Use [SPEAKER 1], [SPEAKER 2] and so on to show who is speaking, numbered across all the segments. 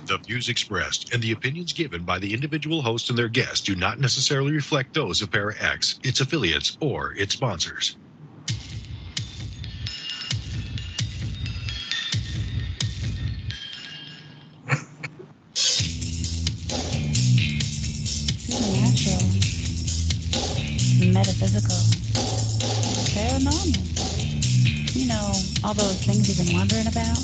[SPEAKER 1] The views expressed and the opinions given by the individual host and their guests do not necessarily reflect those of Para X, its affiliates, or its sponsors.
[SPEAKER 2] Supernatural, metaphysical, paranormal. You know, all those things you've been wondering about?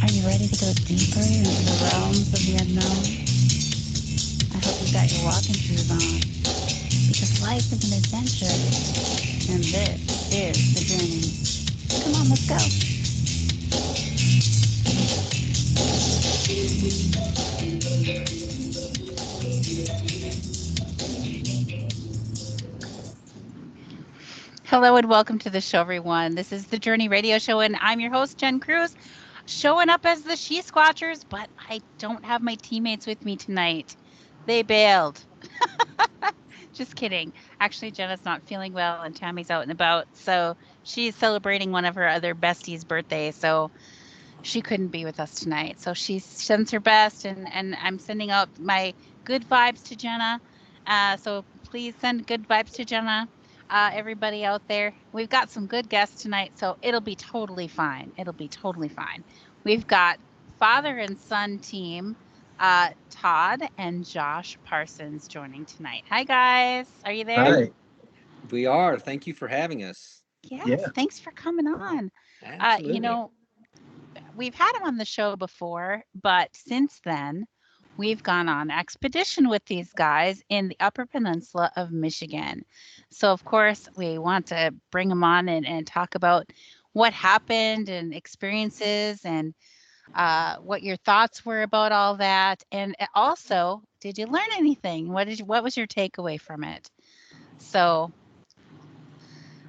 [SPEAKER 2] Are you ready to go deeper into the realms of the unknown? I hope you've got your walking shoes on, because life is an adventure, and this is the journey. Come on, let's go. Hello and welcome to the show, everyone. This is the Journey Radio Show, and I'm your host, Jen Cruz, showing up as the She-Squatchers, but I don't have my teammates with me tonight. They bailed. Just kidding. Actually, Jenna's not feeling well, and Tammy's out and about, so she's celebrating one of her other besties' birthdays, so she couldn't be with us tonight. So she sends her best, and I'm sending out my good vibes to Jenna. So please send good vibes to Jenna. Everybody out there, we've got some good guests tonight, so it'll be totally fine. It'll be totally fine. We've got father and son team, Todd and Josh Parsons joining tonight. Hi, guys. Are you there?
[SPEAKER 3] Hi.
[SPEAKER 4] We are. Thank you for having us.
[SPEAKER 2] Yes.
[SPEAKER 3] Yeah.
[SPEAKER 2] Thanks for coming on.
[SPEAKER 4] Absolutely.
[SPEAKER 2] We've had him on the show before, but since then, we've gone on expedition with these guys in the Upper Peninsula of Michigan. So, of course, we want to bring them on and talk about what happened and experiences and what your thoughts were about all that. And also, did you learn anything? What was your takeaway from it? So,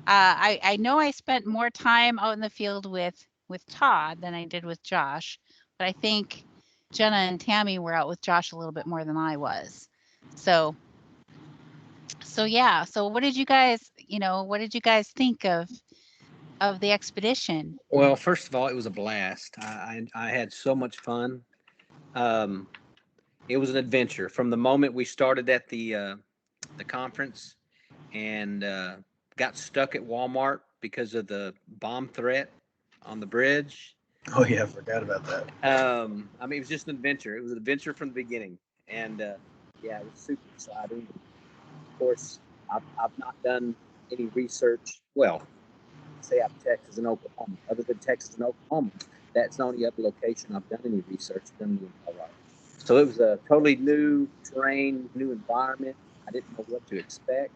[SPEAKER 2] I know I spent more time out in the field with Todd than I did with Josh, but I think Jenna and Tammy were out with Josh a little bit more than I was. So yeah. So what did you guys think of the expedition?
[SPEAKER 4] Well, first of all, it was a blast. I had so much fun. It was an adventure from the moment we started at the conference and got stuck at Walmart because of the bomb threat on the bridge.
[SPEAKER 3] Oh yeah, I forgot about that.
[SPEAKER 4] I mean, it was just an adventure. It was an adventure from the beginning, and yeah, it was super exciting. Of course, I've not done any research. Well, say out of Texas and Oklahoma. Other than Texas and Oklahoma, that's the only other location I've done any research done in Colorado. So it was a totally new terrain, new environment. I didn't know what to expect,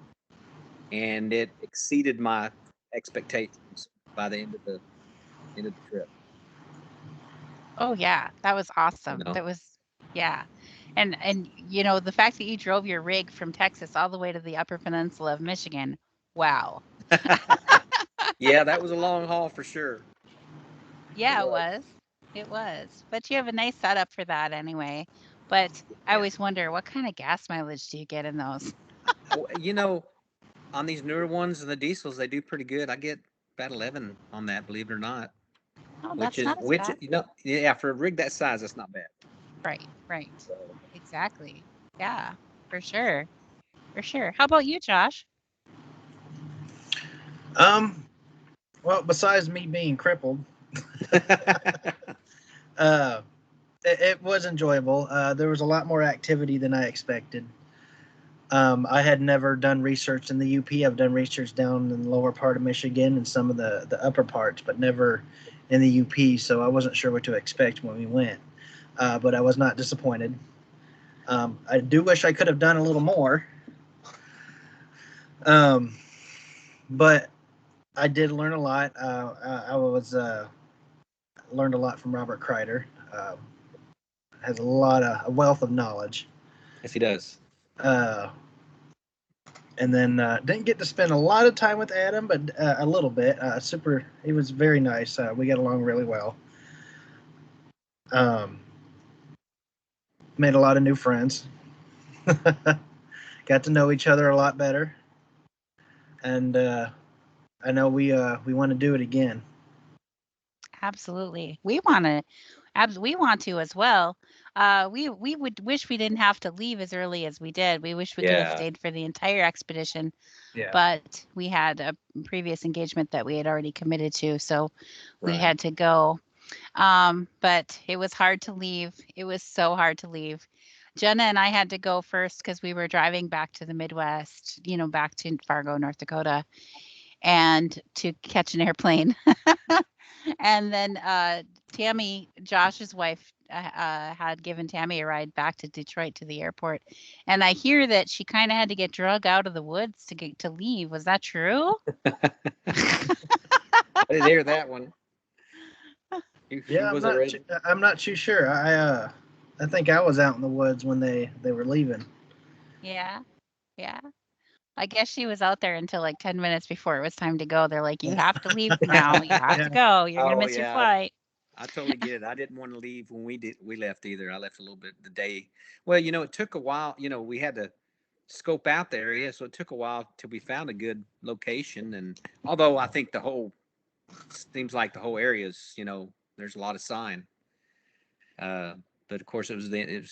[SPEAKER 4] and it exceeded my expectations by the end of the trip.
[SPEAKER 2] Oh yeah, that was awesome.
[SPEAKER 4] You know?
[SPEAKER 2] That was yeah. And the fact that you drove your rig from Texas all the way to the Upper Peninsula of Michigan. Wow.
[SPEAKER 4] Yeah, that was a long haul for sure.
[SPEAKER 2] Yeah, it was. It was. But you have a nice setup for that anyway. But I always wonder, what kind of gas mileage do you get in those?
[SPEAKER 4] Well, on these newer ones and the diesels, they do pretty good. I get about 11 on that, believe it or not.
[SPEAKER 2] Oh, that's not as bad.
[SPEAKER 4] Yeah, for a rig that size, that's not bad.
[SPEAKER 2] Right. Exactly. Yeah, for sure. For sure. How about you, Josh?
[SPEAKER 3] Well, besides me being crippled, it was enjoyable. There was a lot more activity than I expected. I had never done research in the UP. I've done research down in the lower part of Michigan and some of the upper parts, but never in the UP. So I wasn't sure what to expect when we went. But I was not disappointed. I do wish I could have done a little more. But I did learn a lot. I learned a lot from Robert Kreider. Has a wealth of knowledge.
[SPEAKER 4] Yes, he does.
[SPEAKER 3] And then didn't get to spend a lot of time with Adam, but a little bit. He was very nice. We got along really well. Made a lot of new friends. Got to know each other a lot better. And I know we want to do it again.
[SPEAKER 2] Absolutely. We want to as well. We would wish we didn't have to leave as early as we did. We wish we could have
[SPEAKER 4] Yeah.
[SPEAKER 2] stayed for the entire expedition,
[SPEAKER 3] Yeah.
[SPEAKER 2] but we had a previous engagement that we had already committed to, so we
[SPEAKER 4] Right.
[SPEAKER 2] had to go. But it was hard to leave. It was so hard to leave. Jenna and I had to go first because we were driving back to the Midwest, back to Fargo, North Dakota, and to catch an airplane. And then Tammy, Josh's wife, had given Tammy a ride back to Detroit to the airport. And I hear that she kind of had to get drug out of the woods to leave. Was that true?
[SPEAKER 4] I didn't hear that one.
[SPEAKER 3] Yeah, I'm not too sure. I think I was out in the woods when they were leaving.
[SPEAKER 2] Yeah. Yeah. I guess she was out there until like 10 minutes before it was time to go. They're like, you have to leave now. You have to go. You're going to miss your flight.
[SPEAKER 4] I totally get it. I didn't want to leave when we left either. I left a little bit the day. Well, it took a while. We had to scope out the area, so it took a while till we found a good location. And although I think seems like the whole area is, there's a lot of sign. But of course, it was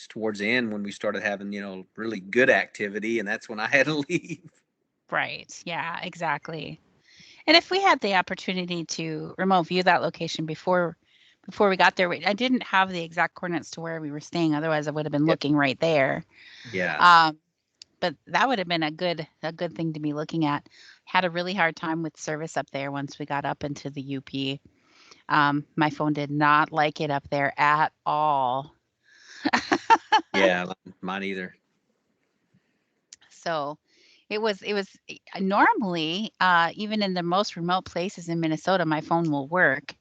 [SPEAKER 4] towards the end when we started having, really good activity, and that's when I had to leave.
[SPEAKER 2] Right. Yeah, exactly. And if we had the opportunity to remote view that location before we got there, I didn't have the exact coordinates to where we were staying. Otherwise, I would have been looking right there.
[SPEAKER 4] Yeah.
[SPEAKER 2] But that would have been a good thing to be looking at. Had a really hard time with service up there once we got up into the UP. My phone did not like it up there at all.
[SPEAKER 4] Yeah, mine either.
[SPEAKER 2] So it was normally, even in the most remote places in Minnesota, my phone will work.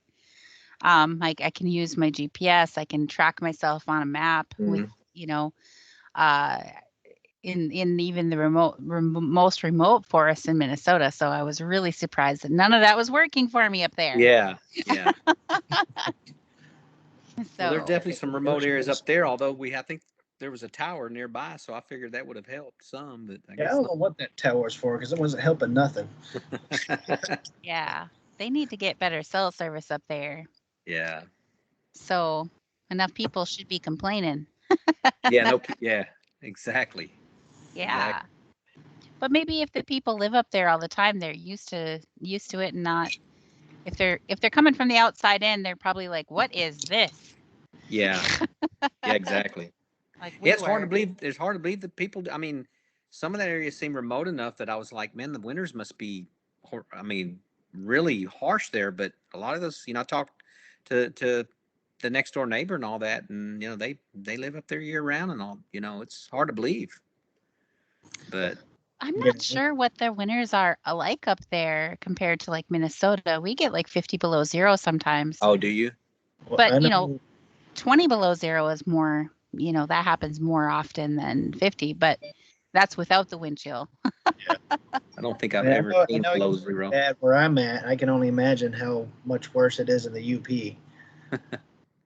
[SPEAKER 2] Like I can use my GPS, I can track myself on a map with, in even the most remote forests in Minnesota. So I was really surprised that none of that was working for me up there.
[SPEAKER 4] Yeah.
[SPEAKER 2] So
[SPEAKER 4] well, there's definitely some remote areas up there. Although I think there was a tower nearby, so I figured that would have helped some. But I guess
[SPEAKER 3] I don't know what that tower's for because it wasn't helping nothing.
[SPEAKER 2] Yeah, they need to get better cell service up there.
[SPEAKER 4] Yeah.
[SPEAKER 2] So enough people should be complaining.
[SPEAKER 4] Yeah. Exactly.
[SPEAKER 2] Yeah.
[SPEAKER 4] Exactly.
[SPEAKER 2] But maybe if the people live up there all the time, they're used to it, and not if they're coming from the outside in, they're probably like, "What is this?"
[SPEAKER 4] Yeah. Yeah. Exactly.
[SPEAKER 2] Like
[SPEAKER 4] it's hard to believe. It's hard to believe that people. I mean, some of that area seemed remote enough that I was like, man, the winters must be. I mean, really harsh there. But a lot of those, I talked to the next door neighbor and all that, and they live up there year round and all. It's hard to believe. But
[SPEAKER 2] I'm not sure what their winters are like up there compared to like Minnesota. We get like 50 below zero sometimes.
[SPEAKER 4] Oh, do you?
[SPEAKER 2] But 20 below zero is more. That happens more often than 50, but that's without the wind chill.
[SPEAKER 4] I don't think I've ever seen below zero.
[SPEAKER 3] Where I'm at, I can only imagine how much worse it is in the UP.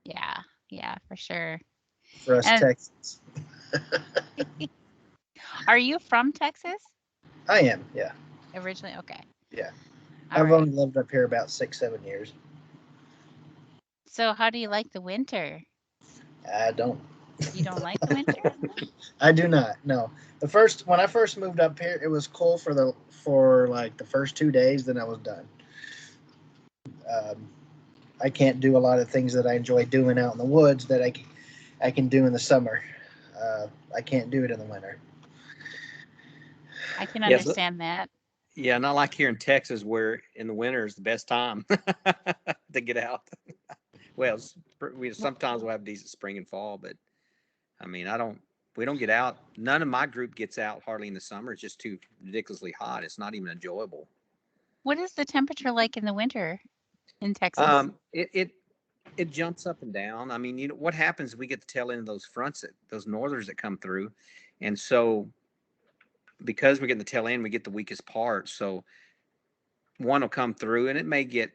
[SPEAKER 2] Yeah, for sure.
[SPEAKER 3] For us Texans.
[SPEAKER 2] Are you from Texas?
[SPEAKER 3] I am, yeah.
[SPEAKER 2] Originally, okay.
[SPEAKER 3] Yeah. I've only lived up here about 6-7 years.
[SPEAKER 2] So how do you like the winter?
[SPEAKER 3] I don't.
[SPEAKER 2] You don't like the winter?
[SPEAKER 3] I do not. No. When I first moved up here, it was cool for like the first 2 days. Then I was done. I can't do a lot of things that I enjoy doing out in the woods that I can do in the summer. I can't do it in the winter.
[SPEAKER 2] I can understand that.
[SPEAKER 4] Yeah, not like here in Texas where in the winter is the best time to get out. Well, sometimes we'll have decent spring and fall, but I mean, we don't get out. None of my group gets out hardly in the summer. It's just too ridiculously hot. It's not even enjoyable.
[SPEAKER 2] What is the temperature like in the winter in Texas?
[SPEAKER 4] It jumps up and down. I mean, what happens? We get the tail end of those fronts, those northers that come through, and so because we're getting the tail end, we get the weakest part. So one will come through, and it may get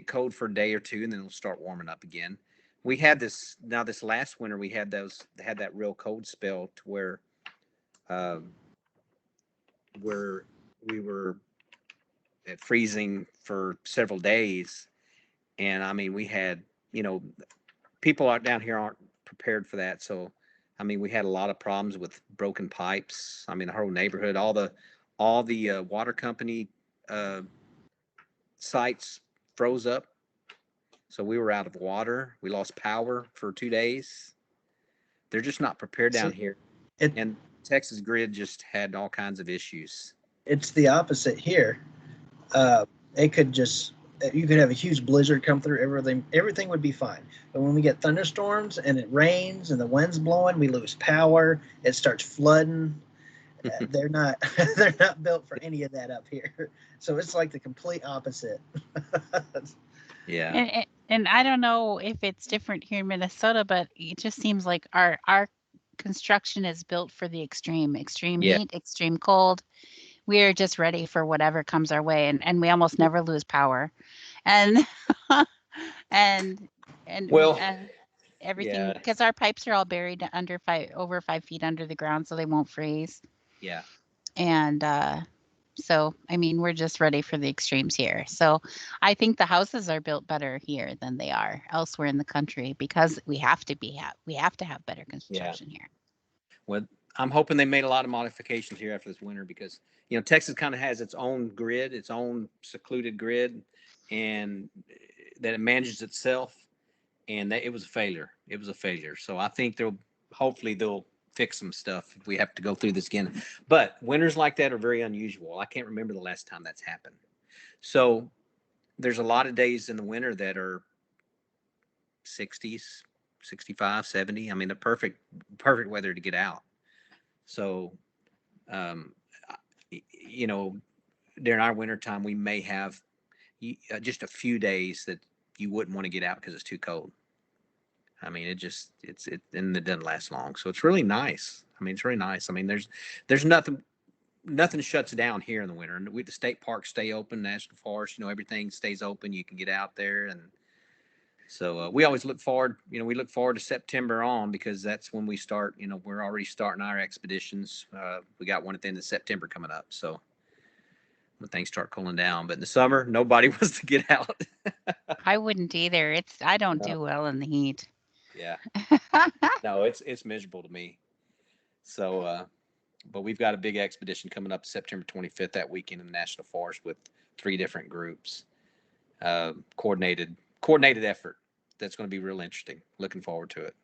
[SPEAKER 4] cold for a day or two, and then it'll start warming up again. We had this last winter. We had that real cold spell to where we were at freezing for several days, and I mean we had people out down here aren't prepared for that. So, I mean, we had a lot of problems with broken pipes. I mean, the whole neighborhood, all the water company sites froze up. So we were out of water. We lost power for 2 days. They're just not prepared down here.
[SPEAKER 3] It,
[SPEAKER 4] And Texas grid just had all kinds of issues.
[SPEAKER 3] it's the opposite here. It could just, you could have a huge blizzard come through, everything would be fine. But when we get thunderstorms and it rains and the wind's blowing, we lose power. It starts flooding. They're not they're not built for any of that up here. So it's like the complete opposite.
[SPEAKER 4] Yeah.
[SPEAKER 2] And I don't know if it's different here in Minnesota, but it just seems like our construction is built for the extreme
[SPEAKER 4] Yeah.
[SPEAKER 2] heat, extreme cold. We are just ready for whatever comes our way, and we almost never lose power. And and
[SPEAKER 4] Well,
[SPEAKER 2] everything,
[SPEAKER 4] yeah.
[SPEAKER 2] because our pipes are all buried over 5 feet under the ground, so they won't freeze.
[SPEAKER 4] Yeah.
[SPEAKER 2] And so, I mean, we're just ready for the extremes here. So I think the houses are built better here than they are elsewhere in the country because we have to have better construction here.
[SPEAKER 4] Well, I'm hoping they made a lot of modifications here after this winter because, Texas kind of has its own grid, its own secluded grid, and that it manages itself. And it was a failure. It was a failure. So I think hopefully they'll fix some stuff if we have to go through this again. But winters like that are very unusual. I can't remember the last time that's happened. So there's a lot of days in the winter that are 60s, 65, 70. I mean, the perfect weather to get out. So, during our winter time, we may have just a few days that you wouldn't want to get out because it's too cold. I mean, and it doesn't last long. So it's really nice. I mean, it's really nice. I mean, there's nothing shuts down here in the winter. And the state parks stay open, national forest, everything stays open. You can get out there. And so we always look forward to September on because that's when we start, we're already starting our expeditions. We got one at the end of September coming up. So when things start cooling down, but in the summer, nobody wants to get out.
[SPEAKER 2] I wouldn't either. I don't do well in the heat.
[SPEAKER 4] Yeah. No, it's miserable to me. So, but we've got a big expedition coming up September 25th that weekend in the National Forest with 3 different groups. Coordinated effort. That's going to be real interesting. Looking forward to it.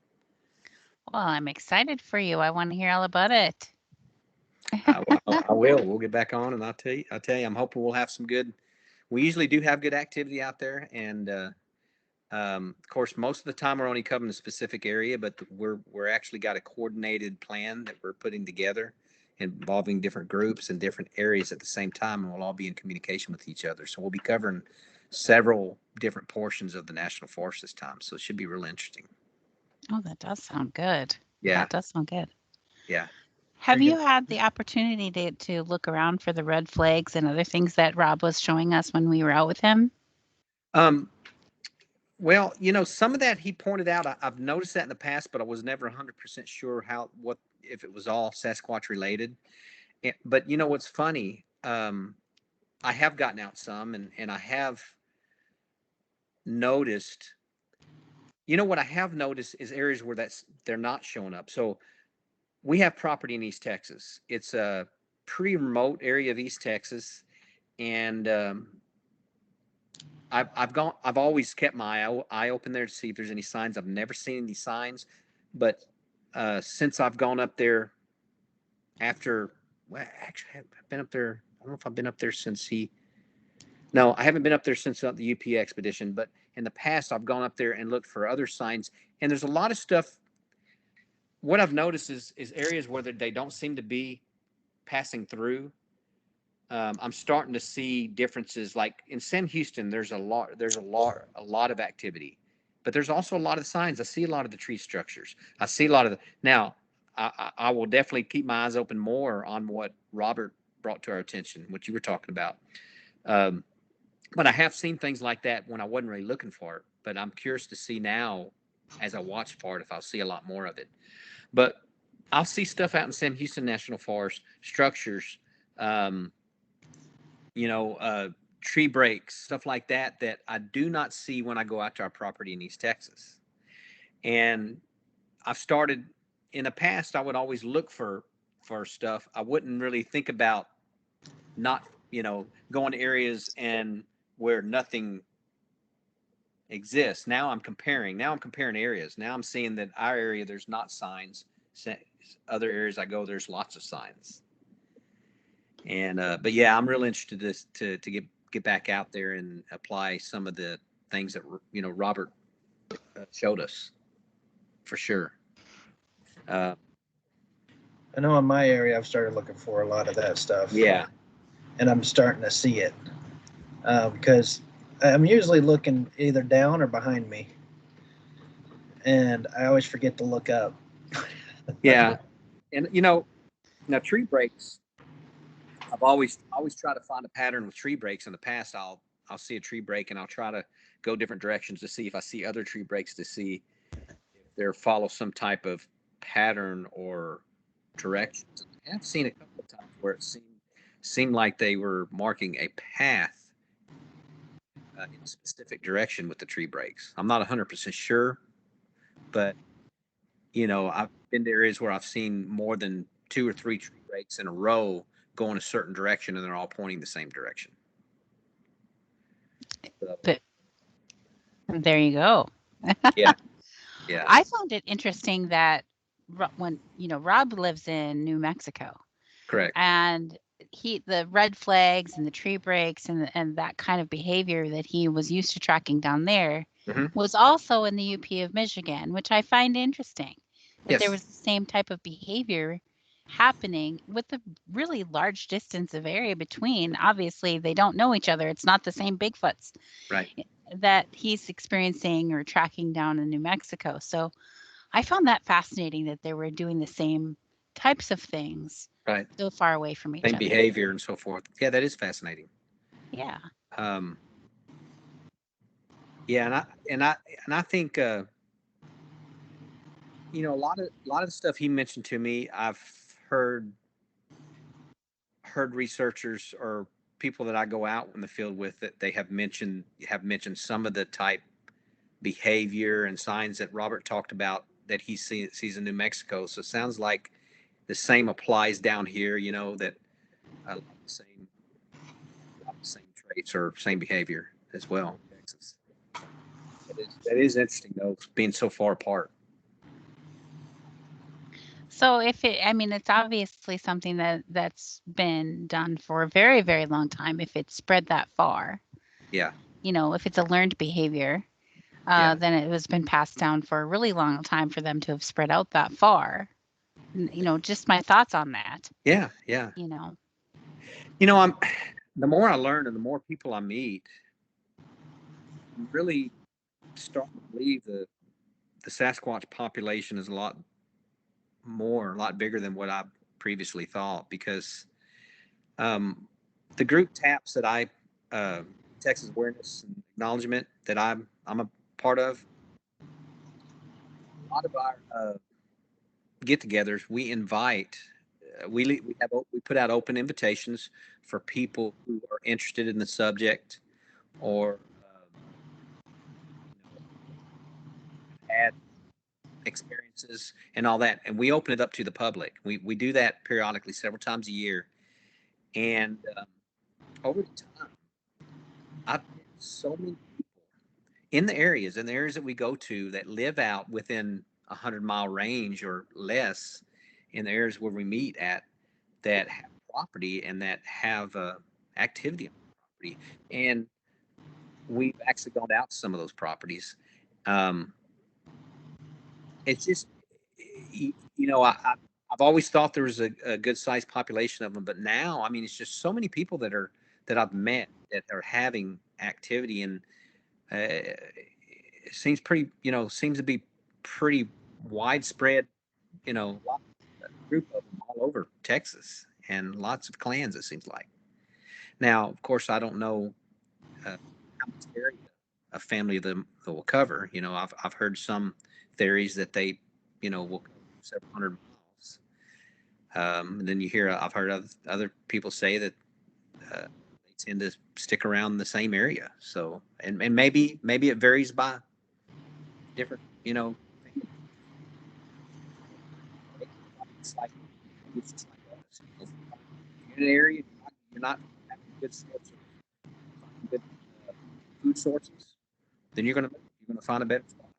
[SPEAKER 2] Well, I'm excited for you. I want to hear all about it.
[SPEAKER 4] I will. We'll get back on, and I'll tell you. I'm hoping we'll have some good. We usually do have good activity out there, and of course, most of the time we're only covering a specific area, but we're actually got a coordinated plan that we're putting together, involving different groups and different areas at the same time, and we'll all be in communication with each other. So we'll be covering several different portions of the National Forest this time. So it should be real interesting.
[SPEAKER 2] Oh, that does sound good.
[SPEAKER 4] Yeah.
[SPEAKER 2] That does sound good.
[SPEAKER 4] Yeah.
[SPEAKER 2] Have you had the opportunity to look around for the red flags and other things that Rob was showing us when we were out with him?
[SPEAKER 4] Well, some of that he pointed out, I've noticed that in the past, but I was never 100% sure if it was all Sasquatch related. But what's funny? I have gotten out some, and I have noticed. What I have noticed is areas where they're not showing up. So we have property in East Texas. It's a pretty remote area of East Texas, and I've always kept my eye open there to see if there's any signs. I've never seen any signs, but since I've gone up there actually I've been up there. I don't know if I've been up there since no, I haven't been up there since the UP expedition, but in the past I've gone up there and looked for other signs, and there's a lot of stuff. What I've noticed is areas where they don't seem to be passing through. I'm starting to see differences. Like in Sam Houston, there's a lot of activity, but there's also a lot of signs. I see a lot of the tree structures. I see a lot of now. I will definitely keep my eyes open more on what Robert brought to our attention, what you were talking about. But I have seen things like that when I wasn't really looking for it. But I'm curious to see now, as I watch for it, if I'll see a lot more of it. But I'll see stuff out in Sam Houston National Forest, structures, tree breaks, stuff like that I do not see when I go out to our property in East Texas. And I've started in the past. I would always look for stuff. I wouldn't really think about not, going to areas and where nothing exists. Now I'm comparing areas. Now I'm seeing that our area, there's not signs. Other areas I go, there's lots of signs. And but yeah, I'm real interested to get back out there and apply some of the things that Robert showed us, for sure.
[SPEAKER 3] I know in my area I've started looking for a lot of that stuff.
[SPEAKER 4] Yeah.
[SPEAKER 3] And I'm starting to see it because I'm usually looking either down or behind me, and I always forget to look up.
[SPEAKER 4] Yeah, and now tree breaks. I've always tried to find a pattern with tree breaks. In the past, I'll see a tree break and I'll try to go different directions to see if I see other tree breaks, to see if they follow some type of pattern or directions. I've seen a couple of times where it seemed like they were marking a path in a specific direction with the tree breaks. I'm not 100% sure, but I've been to areas where I've seen more than 2 or 3 tree breaks in a row going a certain direction, and they're all pointing the same direction. So,
[SPEAKER 2] But there you go.
[SPEAKER 4] yeah.
[SPEAKER 2] I found it interesting that when Rob lives in New Mexico,
[SPEAKER 4] Correct.
[SPEAKER 2] and the red flags and the tree breaks and that kind of behavior that he was used to tracking down there was also in the UP of Michigan, which I find interesting. That there was the same type of behavior happening with a really large distance of area between. Obviously, they don't know each other. It's not the same Bigfoots.
[SPEAKER 4] Right.
[SPEAKER 2] That he's experiencing or tracking down in New Mexico. So I found that fascinating that they were doing the same types of things,
[SPEAKER 4] right,
[SPEAKER 2] so far away from each
[SPEAKER 4] same
[SPEAKER 2] other.
[SPEAKER 4] behavior and so forth. Yeah, that is fascinating.
[SPEAKER 2] Yeah.
[SPEAKER 4] Yeah, and I think a lot of the stuff he mentioned to me, I've heard researchers or people that I go out in the field with, that they have mentioned some of the type behavior and signs that Robert talked about that he sees in New Mexico. So it sounds like the same applies down here, that the same traits or same behavior as well in Texas. That is interesting, though, being so far apart.
[SPEAKER 2] So it's obviously something that's been done for a very, very long time. If it's spread that far,
[SPEAKER 4] yeah,
[SPEAKER 2] if it's a learned behavior, then it has been passed down for a really long time for them to have spread out that far. Just my thoughts on that.
[SPEAKER 4] Yeah. I'm the more I learn and the more people I meet, I'm really starting to believe the Sasquatch population is a lot bigger than what I previously thought, because the group TAPS that Texas Awareness and Acknowledgement, that I'm a part of, a lot of our get-togethers, we invite, we put out open invitations for people who are interested in the subject, or had experiences and all that, and we open it up to the public. We do that periodically, several times a year, and over the time, I've met so many people in the areas that we go to that live out within 100-mile range or less, in the areas where we meet at, that have property and that have activity on the property, and we've actually gone out to some of those properties. It's just, I've always thought there was a good sized population of them, but now, it's just so many people that I've met that are having activity, and it seems to be pretty widespread, group of them all over Texas, and lots of clans, it seems like. Now, of course, I don't know how much area a family of them will cover. I've heard some theories that they, will cover several hundred miles. And then I've heard other people say that they tend to stick around the same area. So, and maybe it varies by different, it's just like us. If you're in an area you're not having a good source of good food sources, then you're gonna find a better spot.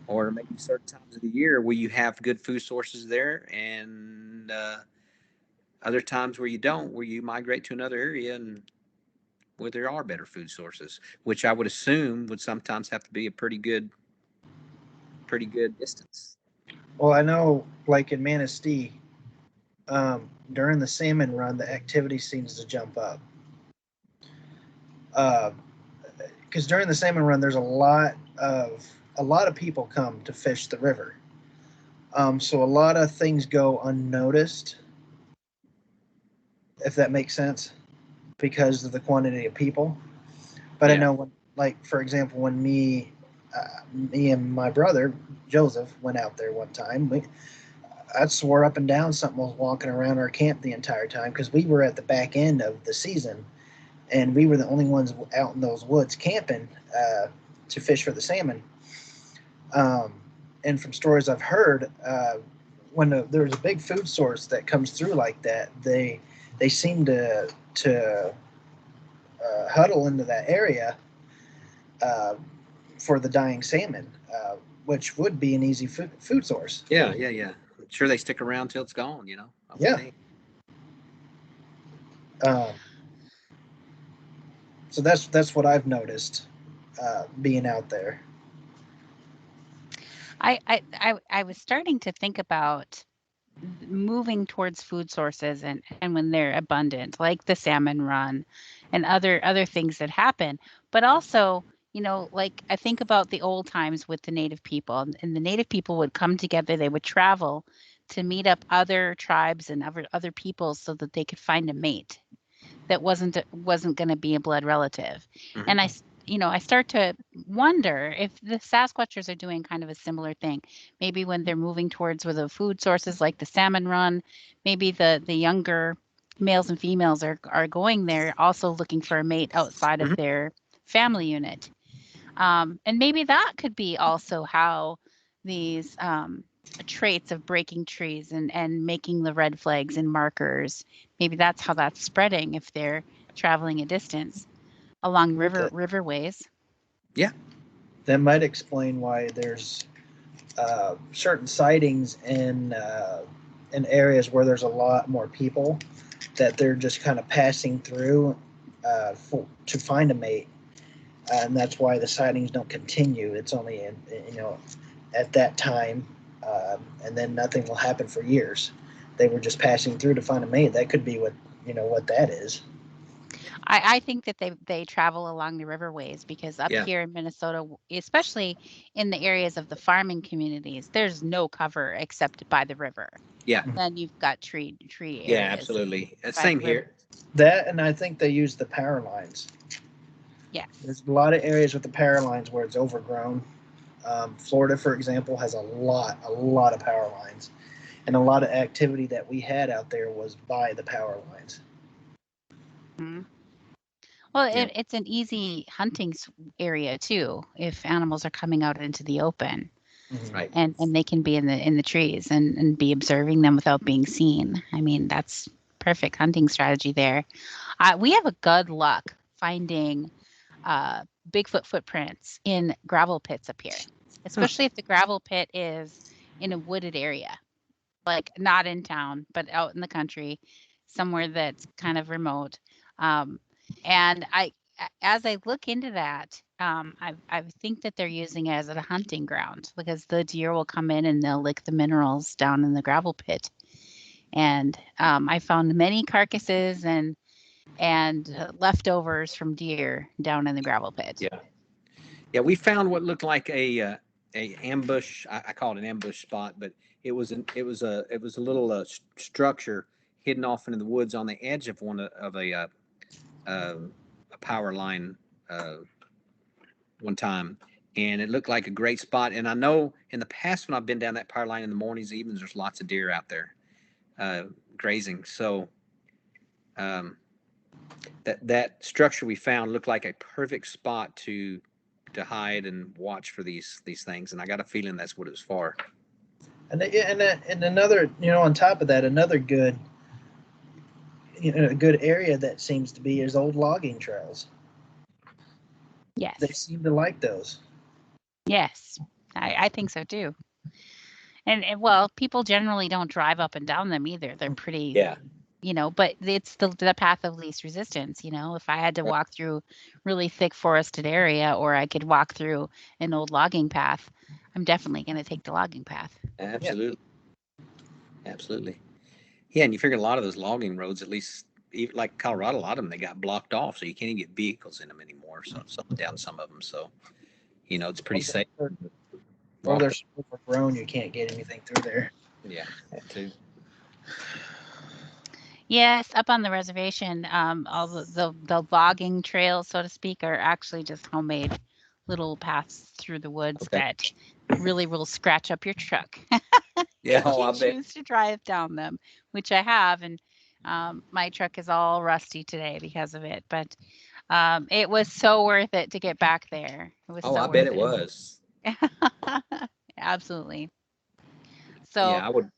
[SPEAKER 4] Or maybe certain times of the year where you have good food sources there, and other times where you don't, where you migrate to another area and where there are better food sources, which I would assume would sometimes have to be a pretty good distance.
[SPEAKER 3] Well, I know, like in Manistee, during the salmon run, the activity seems to jump up. Because during the salmon run, there's a lot of people come to fish the river. So a lot of things go unnoticed, if that makes sense, because of the quantity of people. But
[SPEAKER 4] Yeah.
[SPEAKER 3] I know, when, like for example, when me and my brother Joseph went out there one time, I swore up and down something was walking around our camp the entire time, because we were at the back end of the season, and we were the only ones out in those woods camping to fish for the salmon. And from stories I've heard, when there's a big food source that comes through like that, they seem to huddle into that area for the dying salmon, which would be an easy food source.
[SPEAKER 4] Yeah. I'm sure they stick around till it's gone,
[SPEAKER 3] Yeah. So that's what I've noticed being out there.
[SPEAKER 2] I was starting to think about moving towards food sources and when they're abundant, like the salmon run and other things that happen. But also, like I think about the old times with the native people, and the native people would come together, they would travel to meet up other tribes and other peoples so that they could find a mate that wasn't going to be a blood relative.
[SPEAKER 4] Mhm.
[SPEAKER 2] And I start to wonder if the Sasquatchers are doing kind of a similar thing. Maybe when they're moving towards where the food sources like the salmon run, maybe the younger males and females are going there also looking for a mate outside of
[SPEAKER 4] Mhm.
[SPEAKER 2] their family unit. And maybe that could be also how these traits of breaking trees and making the red flags and markers, maybe that's how that's spreading if they're traveling a distance along riverways.
[SPEAKER 4] Yeah.
[SPEAKER 3] That might explain why there's certain sightings in areas where there's a lot more people, that they're just kind of passing through to find a mate, and that's why the sightings don't continue. It's only at that time, and then nothing will happen for years. They were just passing through to find a mate. That could be what that is.
[SPEAKER 2] I think that they travel along the riverways because up
[SPEAKER 4] Yeah.
[SPEAKER 2] here in Minnesota, especially in the areas of the farming communities, there's no cover except by the river.
[SPEAKER 4] Yeah.
[SPEAKER 2] Then you've got tree
[SPEAKER 4] Yeah,
[SPEAKER 2] areas.
[SPEAKER 4] absolutely.
[SPEAKER 2] by
[SPEAKER 4] Same
[SPEAKER 2] the river.
[SPEAKER 4] here.
[SPEAKER 3] That, and I think they use the power lines.
[SPEAKER 2] Yes.
[SPEAKER 3] There's a lot of areas with the power lines where it's overgrown. Florida, for example, has a lot of power lines, and a lot of activity that we had out there was by the power lines.
[SPEAKER 2] Mhm. Well,
[SPEAKER 4] Yeah.
[SPEAKER 2] it's an easy hunting area too if animals are coming out into the open.
[SPEAKER 4] Right.
[SPEAKER 2] And they can be in the trees and be observing them without being seen. I mean, that's perfect hunting strategy there. We have a good luck finding Bigfoot footprints in gravel pits up here, especially if the gravel pit is in a wooded area, like not in town, but out in the country, somewhere that's kind of remote. And as I look into that, I think that they're using it as a hunting ground because the deer will come in and they'll lick the minerals down in the gravel pit. And I found many carcasses and leftovers from deer down in the gravel pit.
[SPEAKER 4] Yeah. Yeah. We found what looked like a ambush. I call it an ambush spot, but it was a little structure hidden off into the woods on the edge of a power line one time, and it looked like a great spot. And I know in the past when I've been down that power line in the mornings, evenings, there's lots of deer out there grazing. So that structure we found looked like a perfect spot to hide and watch for these things. And I got a feeling that's what it was for.
[SPEAKER 3] And another, on top of that, another good, a good area that seems to be is old logging trails.
[SPEAKER 2] Yes.
[SPEAKER 3] They seem to like those.
[SPEAKER 2] Yes, I think so too. And well, people generally don't drive up and down them either. They're pretty,
[SPEAKER 4] Yeah.
[SPEAKER 2] But it's the path of least resistance. If I had to walk through really thick forested area, or I could walk through an old logging path, I'm definitely going to take the logging path.
[SPEAKER 4] Absolutely. Yeah. Absolutely. Yeah, and you figure a lot of those logging roads, at least even like Colorado, a lot of them, they got blocked off, so you can't even get vehicles in them anymore. So down some of them, so it's pretty safe.
[SPEAKER 3] Or they're so overgrown, you can't get anything through there.
[SPEAKER 4] Yeah, that too.
[SPEAKER 2] Yes, up on the reservation, all the logging trails, so to speak, are actually just homemade little paths through the woods that really will scratch up your truck.
[SPEAKER 4] Yeah,
[SPEAKER 2] if you choose to drive down them, which I have, and my truck is all rusty today because of it. But it was so worth it to get back there. It was
[SPEAKER 4] I bet it was.
[SPEAKER 2] Absolutely. So
[SPEAKER 4] yeah, I would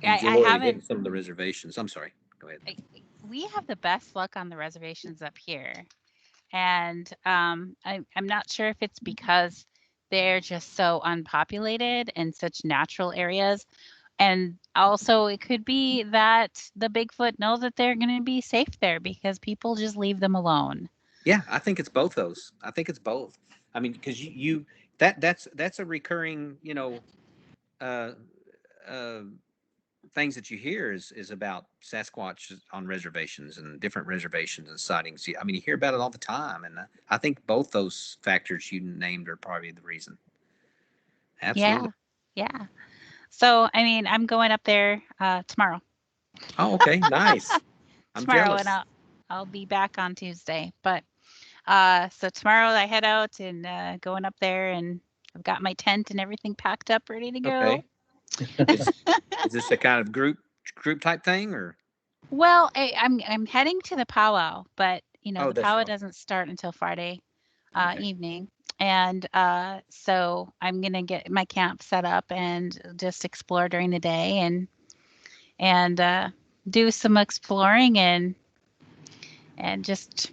[SPEAKER 4] enjoy
[SPEAKER 2] I haven't.
[SPEAKER 4] hitting some of the reservations. I'm sorry. Go ahead.
[SPEAKER 2] We have the best luck on the reservations up here, and I'm not sure if it's because they're just so unpopulated and such natural areas. And also, it could be that the Bigfoot know that they're going to be safe there because people just leave them alone.
[SPEAKER 4] Yeah, I think it's both those. I think it's both. I mean, because that's a recurring, uh, uh, things that you hear is about Sasquatch on reservations and different reservations and sightings. I mean, you hear about it all the time, and I think both those factors you named are probably the reason. Absolutely.
[SPEAKER 2] Yeah. So, I mean, I'm going up there tomorrow.
[SPEAKER 4] Oh, okay, nice. I'm
[SPEAKER 2] tomorrow,
[SPEAKER 4] jealous.
[SPEAKER 2] and I'll be back on Tuesday. But so tomorrow I head out and going up there, and I've got my tent and everything packed up, ready to go.
[SPEAKER 4] Okay. Is this a kind of group type thing, or?
[SPEAKER 2] Well, I'm heading to the powwow, but the
[SPEAKER 4] That's
[SPEAKER 2] powwow
[SPEAKER 4] right.
[SPEAKER 2] doesn't start until Friday
[SPEAKER 4] Okay.
[SPEAKER 2] evening, and so I'm gonna get my camp set up and just explore during the day and do some exploring and just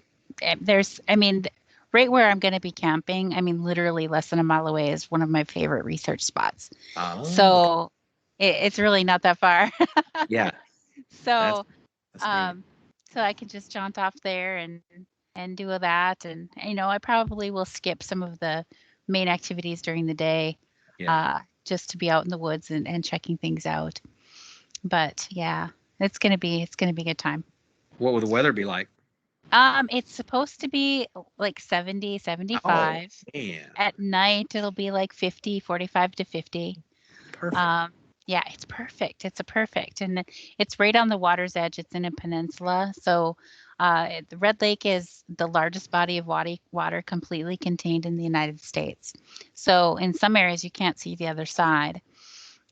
[SPEAKER 2] right where I'm going to be camping, literally less than a mile away is one of my favorite research spots.
[SPEAKER 4] Oh,
[SPEAKER 2] So it's really not that far.
[SPEAKER 4] yeah.
[SPEAKER 2] So
[SPEAKER 4] That's neat.
[SPEAKER 2] so I can just jaunt off there and do that, and I probably will skip some of the main activities during the day, just to be out in the woods and checking things out. But yeah, it's gonna be a good time.
[SPEAKER 4] What will the weather be like?
[SPEAKER 2] It's supposed to be like 70, 75.
[SPEAKER 4] Oh, man.
[SPEAKER 2] At night, it'll be like 50, 45 to 50.
[SPEAKER 4] Perfect.
[SPEAKER 2] Yeah, it's perfect. It's a perfect. And it's right on the water's edge. It's in a peninsula. So the Red Lake is the largest body of water completely contained in the United States. So in some areas, you can't see the other side.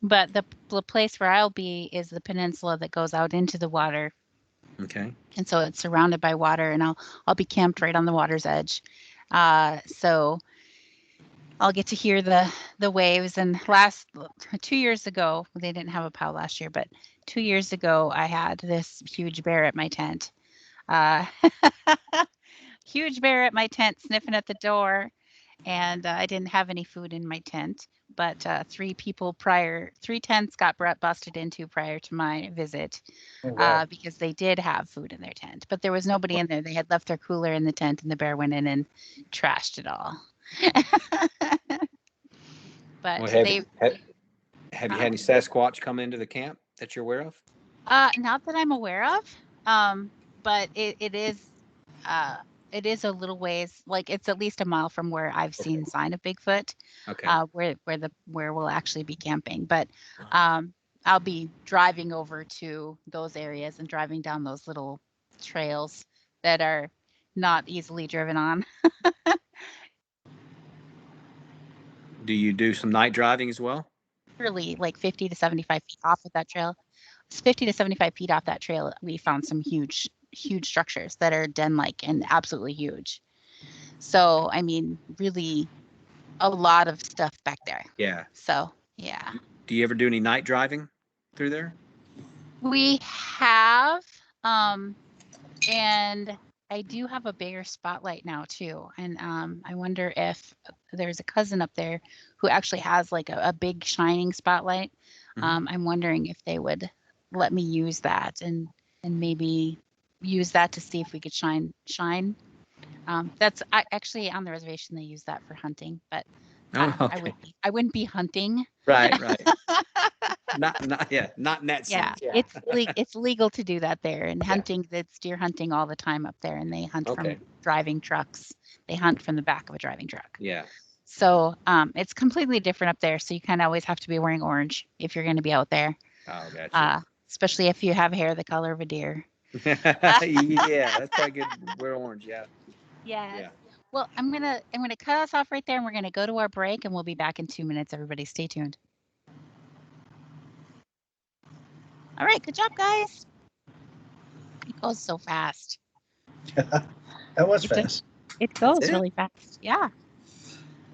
[SPEAKER 2] But the place where I'll be is the peninsula that goes out into the water.
[SPEAKER 4] Okay.
[SPEAKER 2] And so it's surrounded by water, and I'll be camped right on the water's edge. So I'll get to hear the waves. And 2 years ago, they didn't have a POW last year, but 2 years ago, I had this huge bear at my tent. Huge bear at my tent sniffing at the door, and I didn't have any food in my tent. But 3 tents got busted into prior to my visit.
[SPEAKER 3] Oh, wow.
[SPEAKER 2] Because they did have food in their tent, but there was nobody in there. They had left their cooler in the tent, and the bear went in and trashed it all. But
[SPEAKER 4] Well, have you had any Sasquatch come into the camp that you're aware of?
[SPEAKER 2] Not that I'm aware of. But it is a little ways, like it's at least a mile from where I've seen sign of Bigfoot.
[SPEAKER 4] Okay.
[SPEAKER 2] Where we'll actually be camping. But I'll be driving over to those areas and driving down those little trails that are not easily driven on.
[SPEAKER 4] Do you do some night driving as well?
[SPEAKER 2] Really, like 50 to 75 feet off of that trail. It's 50 to 75 feet off that trail. We found some huge structures that are den-like and absolutely huge. So, really a lot of stuff back there.
[SPEAKER 4] Yeah.
[SPEAKER 2] So Yeah.
[SPEAKER 4] Do you ever do any night driving through there?
[SPEAKER 2] We have, and I do have a bigger spotlight now too. And I wonder if there's a cousin up there who actually has like a big shining spotlight. I'm wondering if they would let me use that and maybe use that to see if we could shine. That's actually on the reservation. They use that for hunting, but
[SPEAKER 4] Okay.
[SPEAKER 2] I wouldn't be hunting.
[SPEAKER 4] Right. not in that
[SPEAKER 2] Yeah,
[SPEAKER 4] sense. Yeah.
[SPEAKER 2] it's legal to do that there. And
[SPEAKER 4] Yeah.
[SPEAKER 2] hunting, that's deer hunting all the time up there, and they hunt
[SPEAKER 4] Okay.
[SPEAKER 2] from driving trucks. They hunt from the back of a driving truck.
[SPEAKER 4] Yeah.
[SPEAKER 2] So it's completely different up there. So you kind of always have to be wearing orange if you're going to be out there.
[SPEAKER 4] Oh, gotcha.
[SPEAKER 2] Especially if you have hair the color of a deer.
[SPEAKER 4] Yeah, that's probably good. Wear orange. Yeah.
[SPEAKER 2] Yes.
[SPEAKER 4] Yeah.
[SPEAKER 2] Well, I'm gonna cut us off right there, and we're gonna go to our break, and we'll be back in 2 minutes. Everybody, stay tuned. All right, good job, guys. It goes so fast.
[SPEAKER 3] That was fast.
[SPEAKER 2] It goes
[SPEAKER 4] That's it?
[SPEAKER 2] really fast. Yeah.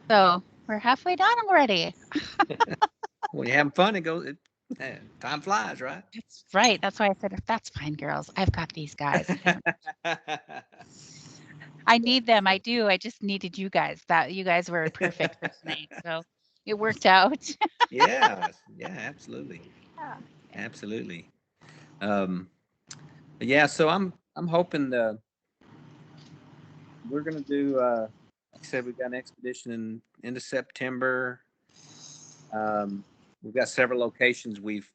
[SPEAKER 2] So we're halfway done already.
[SPEAKER 4] When you're having fun, time flies, right?
[SPEAKER 2] That's right. That's why I said, that's fine, girls. I've got these guys. I need them. I do. I just needed you guys. You guys were perfect for tonight. So it worked out.
[SPEAKER 4] Yeah, absolutely.
[SPEAKER 2] Yeah.
[SPEAKER 4] Absolutely. Yeah, so I'm hoping we're gonna do like I said, we've got an expedition into September. We've got several locations we've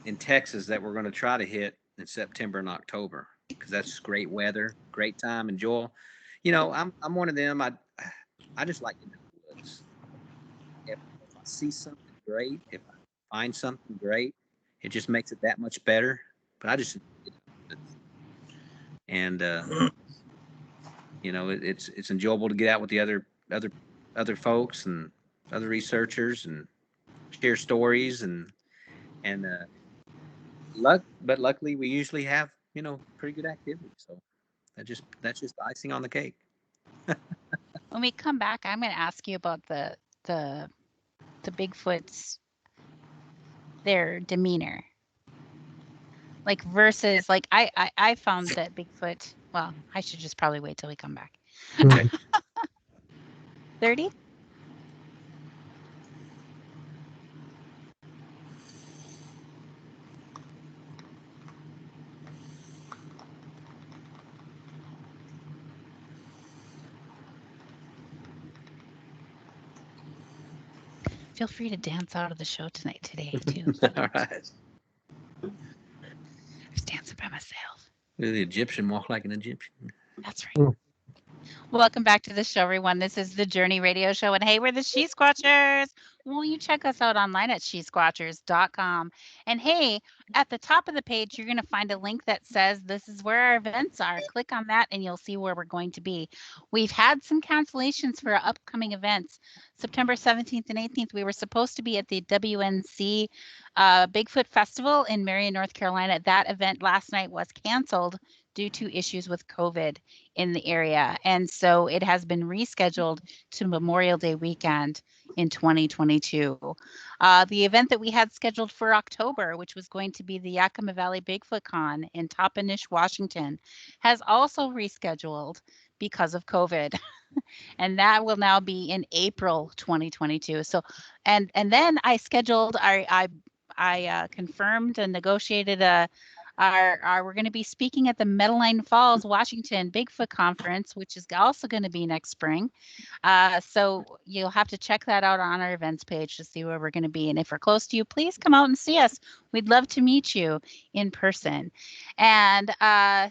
[SPEAKER 4] in Texas that we're going to try to hit in September and October because that's great weather, great time, enjoy. I'm one of them. I just like to know the woods. If I see something great, if I find something great, it just makes it that much better. But I just and it's enjoyable to get out with the other folks and other researchers and share stories and but luckily we usually have pretty good activity, so that's just icing on the cake.
[SPEAKER 2] When we come back, I'm going to ask you about the Bigfoots, their demeanor, like versus like I found that Bigfoot. Well, I should just probably wait till we come back.
[SPEAKER 4] Okay.
[SPEAKER 2] 30. Feel free to dance out of the show today too.
[SPEAKER 4] All right.
[SPEAKER 2] I was dancing by myself.
[SPEAKER 4] The Egyptian walk like an Egyptian.
[SPEAKER 2] That's right. Welcome back to the show, everyone. This is the Journey Radio Show, and hey, we're the She-Squatchers. Won't you check us out online at She-Squatchers.com? And hey, at the top of the page, you're going to find a link that says this is where our events are. Click on that, and you'll see where we're going to be. We've had some cancellations for our upcoming events. September 17th and 18th, we were supposed to be at the WNC Bigfoot Festival in Marion, North Carolina. That event last night was canceled due to issues with COVID in the area. And so it has been rescheduled to Memorial Day weekend in 2022. The event that we had scheduled for October, which was going to be the Yakima Valley Bigfoot Con in Toppenish, Washington, has also rescheduled because of COVID. And that will now be in April 2022. So, and then I scheduled, I confirmed and negotiated we're going to be speaking at the Medline Falls, Washington Bigfoot Conference, which is also going to be next spring. So you'll have to check that out on our events page to see where we're going to be. And if we're close to you, please come out and see us. We'd love to meet you in person. And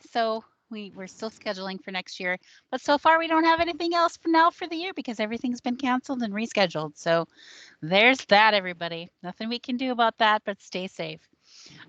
[SPEAKER 2] so we're still scheduling for next year, but so far we don't have anything else for now for the year because everything's been canceled and rescheduled. So there's that, everybody. Nothing we can do about that, but stay safe.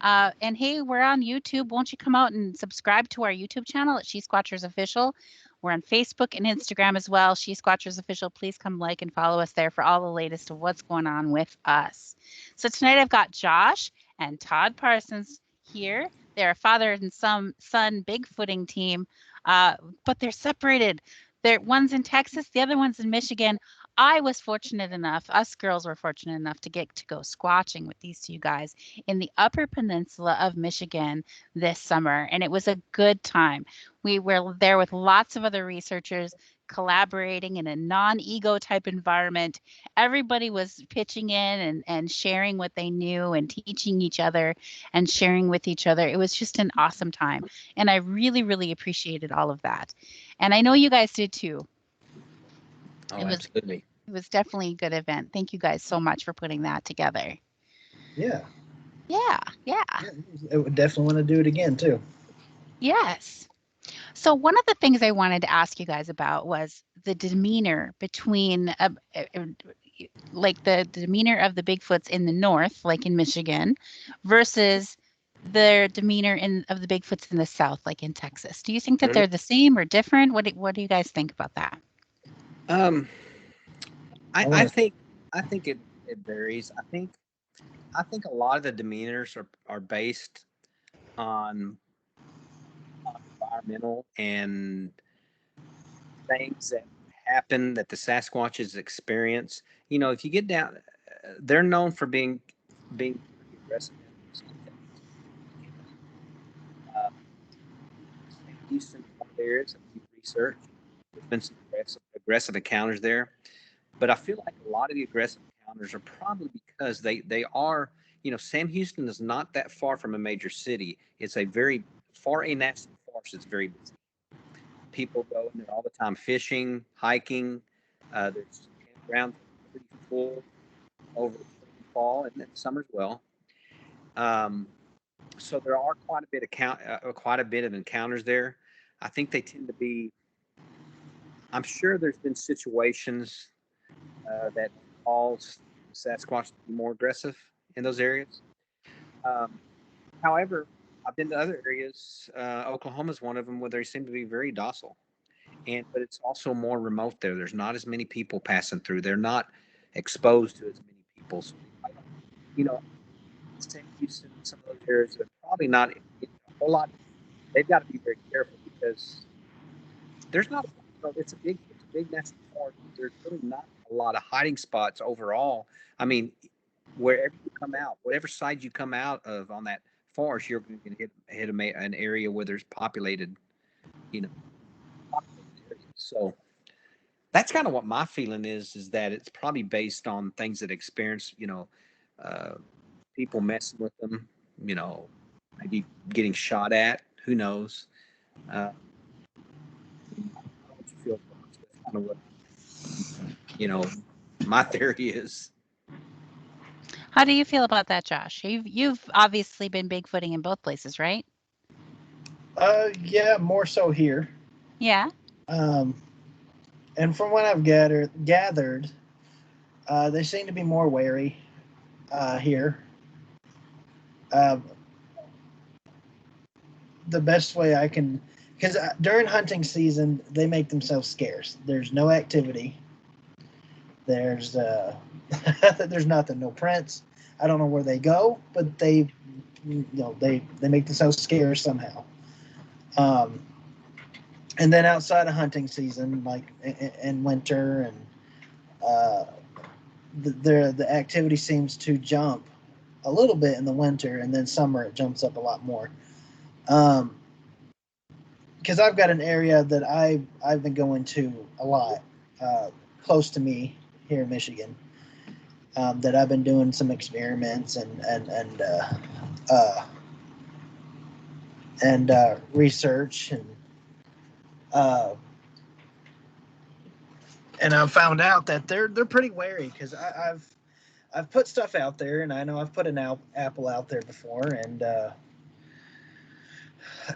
[SPEAKER 2] And hey, we're on YouTube. Won't you come out and subscribe to our YouTube channel at She-Squatchers Official? We're on Facebook and Instagram as well, She-Squatchers Official. Please come like and follow us there for all the latest of what's going on with us. So tonight I've got Josh and Todd Parsons here. They're a father and son Bigfooting team, but they're separated. One's in Texas, the other one's in Michigan. I was fortunate enough, us girls were fortunate enough to get to go squatching with these two guys in the Upper Peninsula of Michigan this summer, and it was a good time. We were there with lots of other researchers collaborating in a non-ego type environment. Everybody was pitching in and sharing what they knew and teaching each other and sharing with each other. It was just an awesome time, and I really, really appreciated all of that. And I know you guys did too.
[SPEAKER 4] Oh,
[SPEAKER 2] It was
[SPEAKER 4] absolutely.
[SPEAKER 2] it was definitely a good event. Thank you guys so much for putting that together.
[SPEAKER 3] Yeah.
[SPEAKER 2] Yeah, yeah,
[SPEAKER 3] I would definitely want to do it again too.
[SPEAKER 2] yes. So one of the things I wanted to ask you guys about was the demeanor between, like the demeanor of the Bigfoots in the north, like in Michigan, versus the demeanor of the Bigfoots in the south, like in Texas. Do you think that they're the same or different? What do you guys think about that?
[SPEAKER 4] I think it varies. I think a lot of the demeanors are based on environmental and things that happen that the Sasquatches experience. You know, if you get down, they're known for being pretty aggressive. Houston areas that we've researched, there's been some aggressive encounters there, but I feel like a lot of the aggressive encounters are probably because they are, you know, Sam Houston is not that far from a major city. It's a very far a national forest. It's very busy. People go in there all the time fishing, hiking. There's campgrounds pretty full over the fall and then summer as well. So there are quite a bit of encounters there. I think they tend to be. I'm sure there's been situations that cause Sasquatch to be more aggressive in those areas. However, I've been to other areas. Oklahoma is one of them where they seem to be very docile, but it's also more remote there. There's not as many people passing through. They're not exposed to as many people. So, you know, St. Houston, some of those areas are probably not a whole lot. They've got to be very careful because there's not. It's a big national park. There's really not a lot of hiding spots overall. I mean, wherever you come out, whatever side you come out of on that forest, you're going to hit an area where there's populated, you know, areas. So that's kind of what my feeling is that it's probably based on things that experience, uh, people messing with them, you know, maybe getting shot at. Who knows? Uh, what you feel. That's kind of what my theory is.
[SPEAKER 2] How do you feel about that, Josh? You've obviously been bigfooting in both places, right?
[SPEAKER 3] Yeah, more so here.
[SPEAKER 2] Yeah.
[SPEAKER 3] And from what I've gathered, they seem to be more wary here. The best way I can, because during hunting season, they make themselves scarce. There's no activity. There's there's nothing, no prints. I don't know where they go, but they make themselves scarce somehow. And then outside of hunting season, like in winter, and the activity seems to jump a little bit in the winter, and then summer it jumps up a lot more. Because I've got an area that I've been going to a lot, close to me here in Michigan, that I've been doing some experiments and research, and I've found out that they're pretty wary, because I've put stuff out there, and I know I've put an apple out there before, and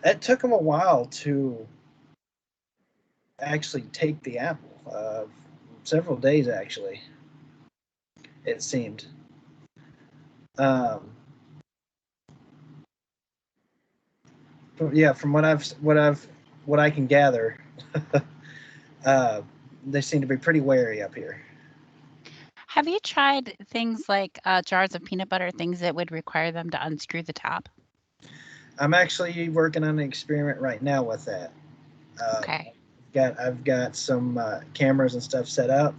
[SPEAKER 3] it took them a while to actually take the apple. Several days, actually, it seemed. But yeah, from what I can gather, they seem to be pretty wary up here.
[SPEAKER 2] Have you tried things like jars of peanut butter, things that would require them to unscrew the top?
[SPEAKER 3] I'm actually working on an experiment right now with that.
[SPEAKER 2] Okay.
[SPEAKER 3] I've got some cameras and stuff set up,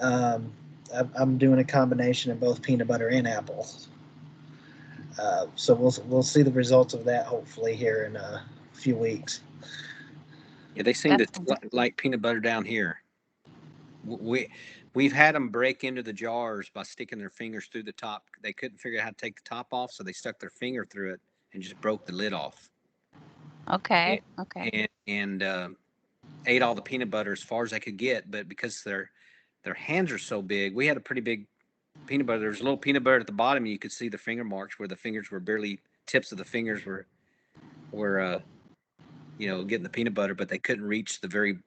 [SPEAKER 3] I'm doing a combination of both peanut butter and apple. So we'll see the results of that hopefully here in a few weeks.
[SPEAKER 4] Yeah, they seem to
[SPEAKER 2] That's
[SPEAKER 4] like peanut butter down here. We've had them break into the jars by sticking their fingers through the top. They couldn't figure out how to take the top off, so they stuck their finger through it and just broke the lid off.
[SPEAKER 2] okay. Okay.
[SPEAKER 4] And ate all the peanut butter as far as they could get. But because their hands are so big, we had a pretty big peanut butter. There was a little peanut butter at the bottom, and you could see the finger marks where the fingers were barely tips of the fingers were getting the peanut butter, but they couldn't reach the very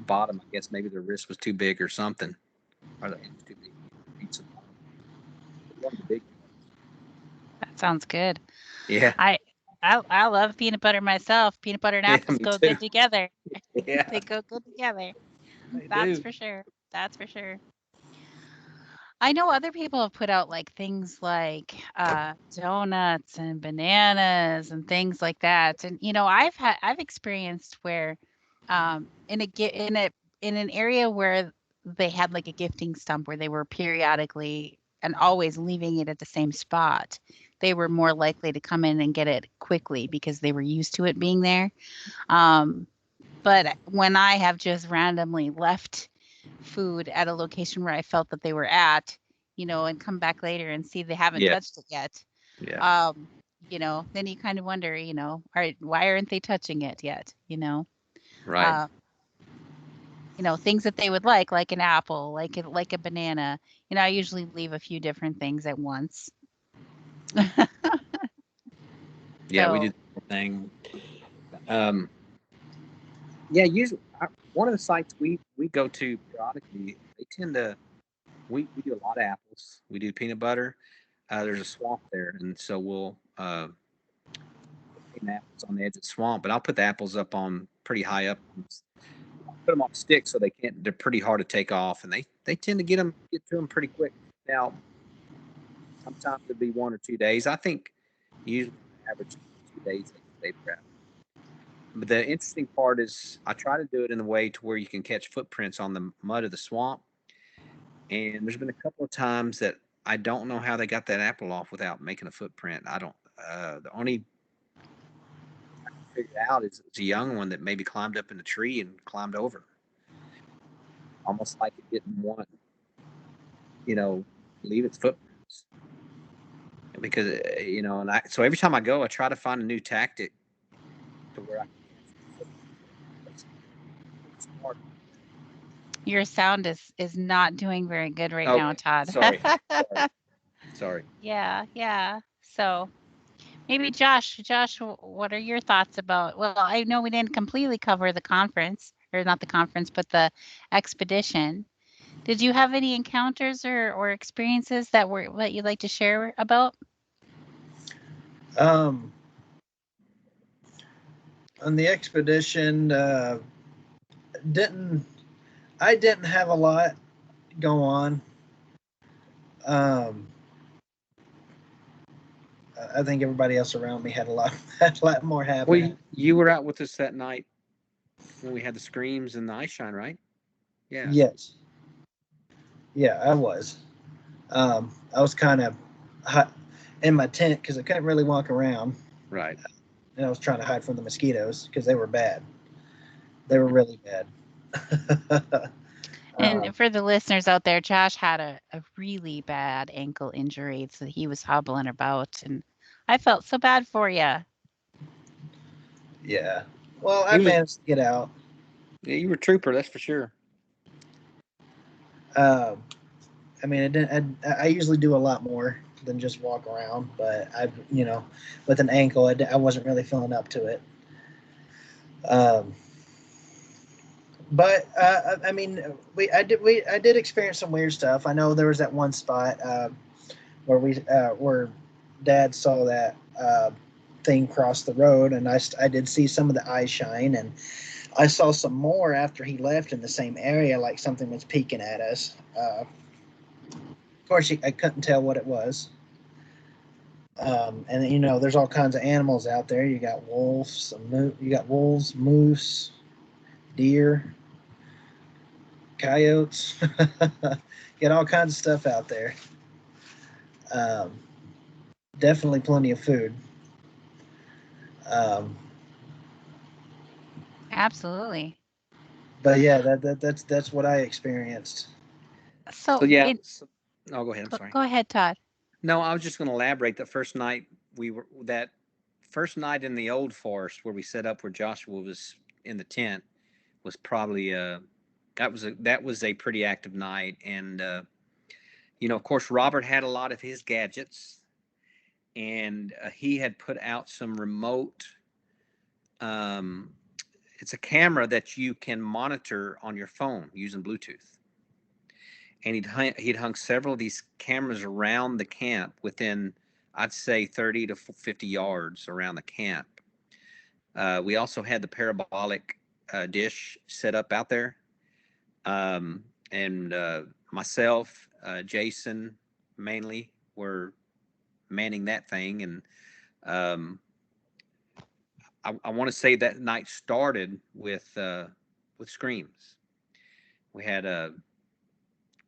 [SPEAKER 4] bottom. I guess maybe their wrist was too big or something, or the hand was too big. Reach the bottom. One of the big ones.
[SPEAKER 2] That sounds good.
[SPEAKER 4] Yeah.
[SPEAKER 2] I love peanut butter myself. Peanut butter and
[SPEAKER 4] Yeah,
[SPEAKER 2] apples
[SPEAKER 4] me
[SPEAKER 2] go
[SPEAKER 4] too.
[SPEAKER 2] good together.
[SPEAKER 4] Yeah,
[SPEAKER 2] They go good together.
[SPEAKER 4] they
[SPEAKER 2] That's
[SPEAKER 4] do.
[SPEAKER 2] for sure. That's for sure. I know other people have put out like things like donuts and bananas and things like that. And I've experienced where in an area where they had like a gifting stump where they were periodically and always leaving it at the same spot. They were more likely to come in and get it quickly because they were used to it being there. But when I have just randomly left food at a location where I felt that they were at, and come back later and see they haven't
[SPEAKER 4] Yeah,
[SPEAKER 2] touched it yet,
[SPEAKER 4] yeah,
[SPEAKER 2] then you kind of wonder, why aren't they touching it yet?
[SPEAKER 4] right.
[SPEAKER 2] Uh, things that they would like an apple, like a banana. I usually leave a few different things at once.
[SPEAKER 4] Yeah, we do
[SPEAKER 2] So,
[SPEAKER 4] the same thing. Yeah, usually one of the sites we go to periodically, they tend to we do a lot of apples. We do peanut butter. There's a swamp there, and so we'll clean the apples on the edge of the swamp. But I'll put the apples up on pretty high up. Put them on sticks so they can't. They're pretty hard to take off, and they tend to get to them pretty quick. Now, sometimes it'd be 1 or 2 days. I think usually on average 2 days they prep. But the interesting part is I try to do it in a way to where you can catch footprints on the mud of the swamp. And there's been a couple of times that I don't know how they got that apple off without making a footprint. I don't. The only I can figure out is it's a young one that maybe climbed up in the tree and climbed over, almost like it didn't want, leave its footprints. Because and so every time I go, I try to find a new tactic to where I can catch footprints. It's hard.
[SPEAKER 2] your sound is not doing very good right now,
[SPEAKER 4] Okay,
[SPEAKER 2] Todd.
[SPEAKER 4] sorry.
[SPEAKER 2] Yeah. So maybe Josh, what are your thoughts about? Well, I know we didn't completely cover the conference, or not the conference, but the expedition. Did you have any encounters or experiences that you'd like to share about?
[SPEAKER 3] On the expedition, I didn't have a lot go on. I think everybody else around me had a lot more happening.
[SPEAKER 4] Well, you were out with us that night when we had the screams and the ice shine, right? Yeah.
[SPEAKER 3] Yes. Yeah, I was. I was kind of in my tent because I couldn't really walk around.
[SPEAKER 4] Right.
[SPEAKER 3] And I was trying to hide from the mosquitoes because they were bad. They were really bad.
[SPEAKER 2] And for the listeners out there, Josh had a really bad ankle injury, so he was hobbling about, and I felt so bad for you.
[SPEAKER 3] Yeah. Well, I managed to get out.
[SPEAKER 4] Yeah, you were a trooper, that's for sure.
[SPEAKER 3] I mean, I usually do a lot more than just walk around, but with an ankle, I wasn't really feeling up to it. But I mean, I did experience some weird stuff. I know there was that one spot where Dad saw that thing cross the road, and I did see some of the eye shine, and I saw some more after he left in the same area, like something was peeking at us. Of course, I couldn't tell what it was. And there's all kinds of animals out there. You got wolves, moose, deer. coyotes, get all kinds of stuff out there. Um, Definitely plenty of food. Um,
[SPEAKER 2] Absolutely.
[SPEAKER 3] but yeah, that's what I experienced.
[SPEAKER 2] So,
[SPEAKER 4] So yeah. Oh, go ahead. I'm sorry.
[SPEAKER 2] go ahead, Todd.
[SPEAKER 4] No, I was just going to elaborate. That first night in the old forest where we set up, where Joshua was in the tent, was probably that was a pretty active night. And of course, Robert had a lot of his gadgets, and he had put out some remote. Um, it's a camera that you can monitor on your phone using Bluetooth. And he'd hung several of these cameras around the camp within, I'd say, 30 to 50 yards around the camp. We also had the parabolic dish set up out there. And myself, Jason, mainly were manning that thing. And I want to say that night started with screams. We had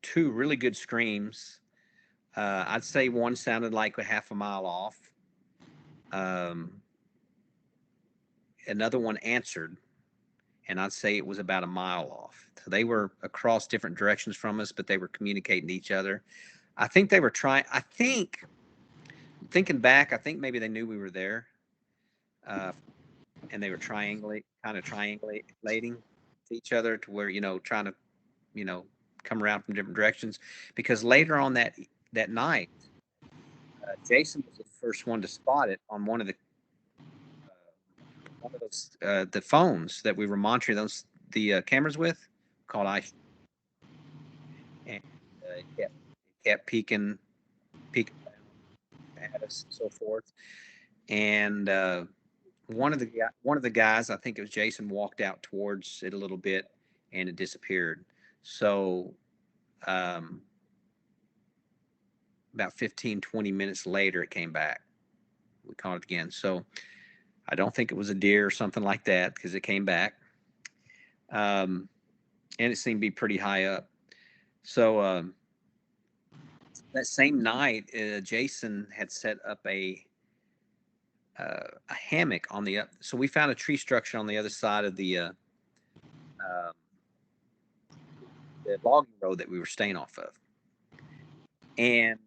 [SPEAKER 4] two really good screams. I'd say one sounded like a half a mile off. Another one answered, and I'd say it was about a mile off. So they were across different directions from us, but they were communicating to each other. I think they were trying. Thinking back, I think maybe they knew we were there, and they were triangulating to each other to where trying to come around from different directions. Because later on that night, Jason was the first one to spot it on one of those the phones that we were monitoring the cameras with, called and it kept peeking at us and so forth. And one of the guys, I think it was Jason, walked out towards it a little bit, and it disappeared. So about 15-20 minutes later, it came back. We caught it again. So I don't think it was a deer or something like that, because it came back. And it seemed to be pretty high up. So that same night, Jason had set up a hammock on so we found a tree structure on the other side of the logging road that we were staying off of. And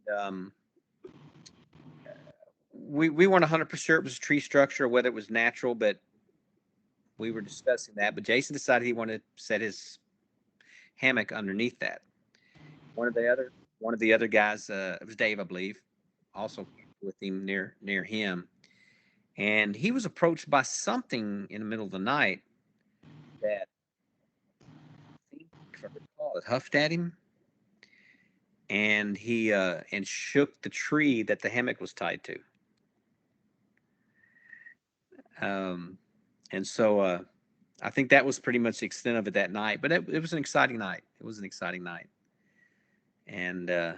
[SPEAKER 4] we weren't 100% sure it was a tree structure or whether it was natural, but we were discussing that. But Jason decided he wanted to set his hammock underneath that. One of the other guys, it was Dave, I believe, also with him near him, and he was approached by something in the middle of the night that, if I recall, it huffed at him, and he and shook the tree that the hammock was tied to. And so I think that was pretty much the extent of it that night. But it was an exciting night. It was an exciting night. And of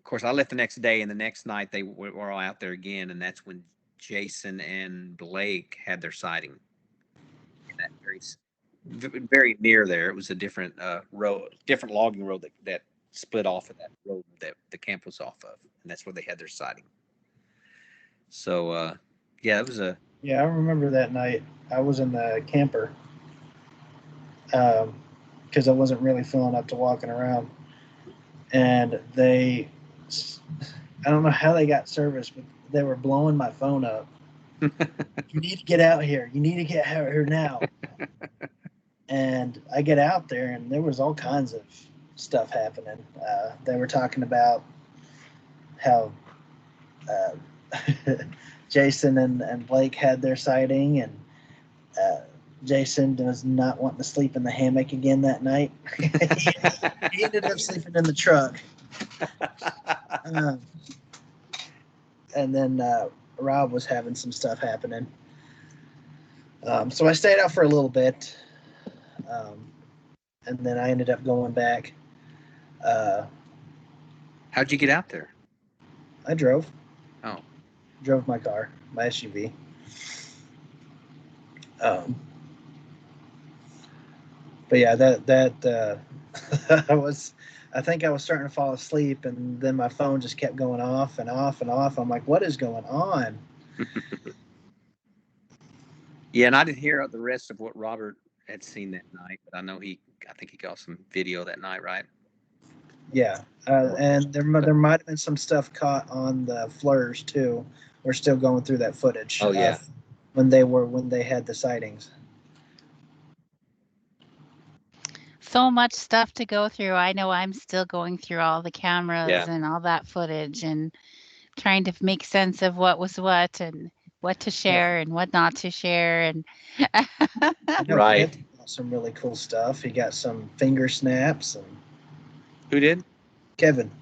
[SPEAKER 4] course, I left the next day, and the next night they were all out there again, and that's when Jason and Blake had their sighting. In that very near there, it was a different road, different logging road that split off of that road that the camp was off of, and that's where they had their sighting. So yeah, it was a.
[SPEAKER 3] Yeah, I remember that night. I was in the camper because I wasn't really feeling up to walking around. And I don't know how they got service, but they were blowing my phone up. You need to get out here. You need to get out here now. And I get out there, and there was all kinds of stuff happening. They were talking about how Jason and Blake had their sighting, and Jason was not wanting to sleep in the hammock again that night. He ended up sleeping in the truck. And then Rob was having some stuff happening. So I stayed out for a little bit. And then I ended up going back.
[SPEAKER 4] How'd you get out there?
[SPEAKER 3] I drove.
[SPEAKER 4] Oh.
[SPEAKER 3] Drove my car, my SUV. But yeah, I think I was starting to fall asleep, and then my phone just kept going off and off and off. I'm like, what is going on?
[SPEAKER 4] Yeah, and I didn't hear the rest of what Robert had seen that night, but I know I think he got some video that night, right?
[SPEAKER 3] Yeah, and there might have been some stuff caught on the flirs too. We're still going through that footage.
[SPEAKER 4] Oh yeah,
[SPEAKER 3] when they had the sightings.
[SPEAKER 2] So much stuff to go through. I know I'm still going through all the cameras
[SPEAKER 4] Yeah.
[SPEAKER 2] and all that footage and trying to make sense of what was what and what to share and what not to share. And
[SPEAKER 4] Right.
[SPEAKER 3] Kevin got some really cool stuff. He got some finger snaps. And
[SPEAKER 4] Who did?
[SPEAKER 3] Kevin.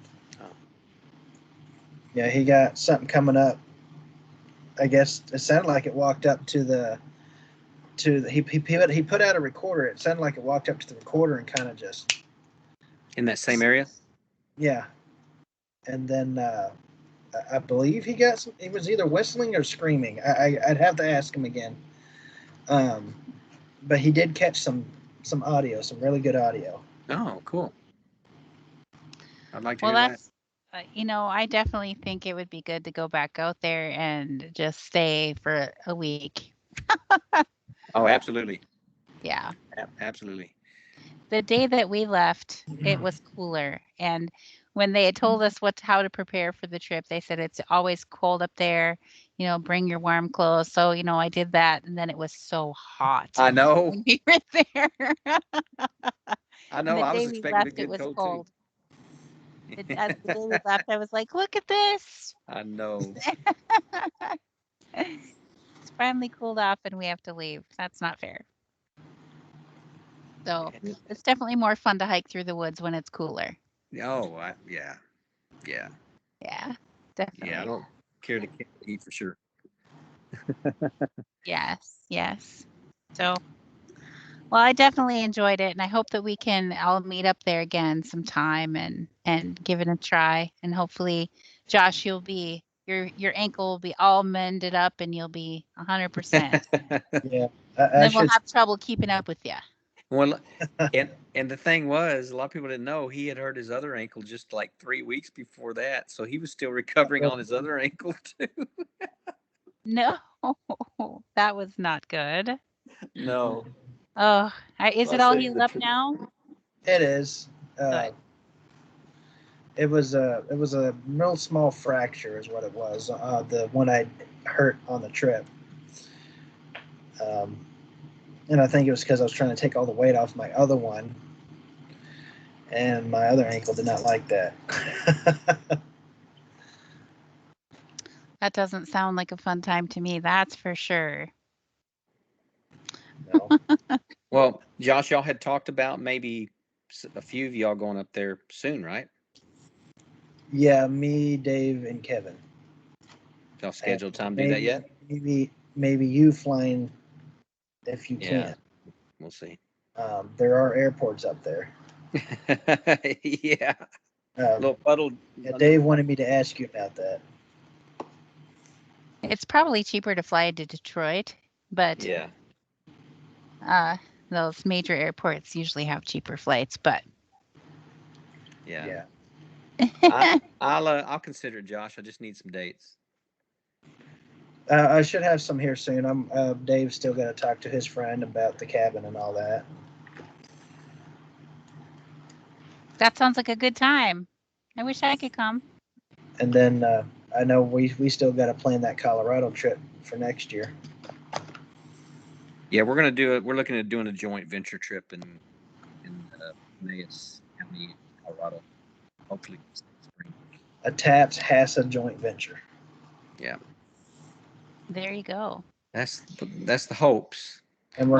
[SPEAKER 4] Oh.
[SPEAKER 3] Yeah, he got something coming up. I guess it sounded like it walked up to he put out a recorder. It sounded like it walked up to the recorder and kind of just
[SPEAKER 4] In that same area?
[SPEAKER 3] Yeah. And then I believe he got some. He was either whistling or screaming. I'd have to ask him again. But he did catch some audio, some really good audio.
[SPEAKER 4] Oh, cool. I'd like to
[SPEAKER 2] well,
[SPEAKER 4] hear
[SPEAKER 2] that's I definitely think it would be good to go back out there and just stay for a week.
[SPEAKER 4] that. Oh, absolutely.
[SPEAKER 2] Yeah.
[SPEAKER 4] Absolutely.
[SPEAKER 2] The day that we left, it was cooler, and when they had told us how to prepare for the trip, they said it's always cold up there, bring your warm clothes. So, I did that, and then it was so hot
[SPEAKER 4] I know.
[SPEAKER 2] when we were there.
[SPEAKER 4] I know.
[SPEAKER 2] The
[SPEAKER 4] I was
[SPEAKER 2] day we
[SPEAKER 4] expecting a
[SPEAKER 2] left, it
[SPEAKER 4] good
[SPEAKER 2] was
[SPEAKER 4] cold
[SPEAKER 2] cold.
[SPEAKER 4] too.
[SPEAKER 2] The day we left, I was like, look at this.
[SPEAKER 4] I know.
[SPEAKER 2] It's finally cooled off, and we have to leave. That's not fair. So it's definitely more fun to hike through the woods when it's cooler.
[SPEAKER 4] Oh, yeah.
[SPEAKER 2] Yeah, definitely.
[SPEAKER 4] Yeah, I don't care to eat for sure.
[SPEAKER 2] Yes. So, well, I definitely enjoyed it, and I hope that we can all meet up there again sometime and give it a try. And hopefully, Josh, your ankle will be all mended up, and you'll be 100%.
[SPEAKER 3] Yeah,
[SPEAKER 2] Then we'll have trouble keeping up with you.
[SPEAKER 4] Well, and the thing was, a lot of people didn't know he had hurt his other ankle just like 3 weeks before that, so he was still recovering on his other ankle too.
[SPEAKER 2] No, that was not good.
[SPEAKER 4] No.
[SPEAKER 2] Oh, is it all healed up now?
[SPEAKER 3] It is.
[SPEAKER 2] Good.
[SPEAKER 3] It was a real small fracture, is what it was. The one I hurt on the trip. And I think it was because I was trying to take all the weight off my other one, and my other ankle did not like that.
[SPEAKER 2] That doesn't sound like a fun time to me, that's for sure.
[SPEAKER 3] No.
[SPEAKER 4] Well, Josh, y'all had talked about maybe a few of y'all going up there soon, right?
[SPEAKER 3] Yeah, me, Dave, and Kevin.
[SPEAKER 4] Y'all scheduled time to do that yet?
[SPEAKER 3] Maybe you flying if you can.
[SPEAKER 4] We'll see.
[SPEAKER 3] There are airports up there.
[SPEAKER 4] Yeah. A little puddled.
[SPEAKER 3] Yeah, Dave wanted me to ask you about that.
[SPEAKER 2] It's probably cheaper to fly to Detroit, but
[SPEAKER 4] Yeah.
[SPEAKER 2] Those major airports usually have cheaper flights, but
[SPEAKER 4] yeah. I'll consider it, Josh. I just need some dates.
[SPEAKER 3] I should have some here soon. Dave's still got to talk to his friend about the cabin and all that.
[SPEAKER 2] That sounds like a good time. I wish I could come.
[SPEAKER 3] And then I know we still got to plan that Colorado trip for next year.
[SPEAKER 4] Yeah, we're gonna do it. We're looking at doing a joint venture trip in Mayes County, Colorado. Hopefully, spring.
[SPEAKER 3] A TAPS HASA joint venture.
[SPEAKER 4] Yeah.
[SPEAKER 2] There you go.
[SPEAKER 4] That's the hopes.
[SPEAKER 3] And we're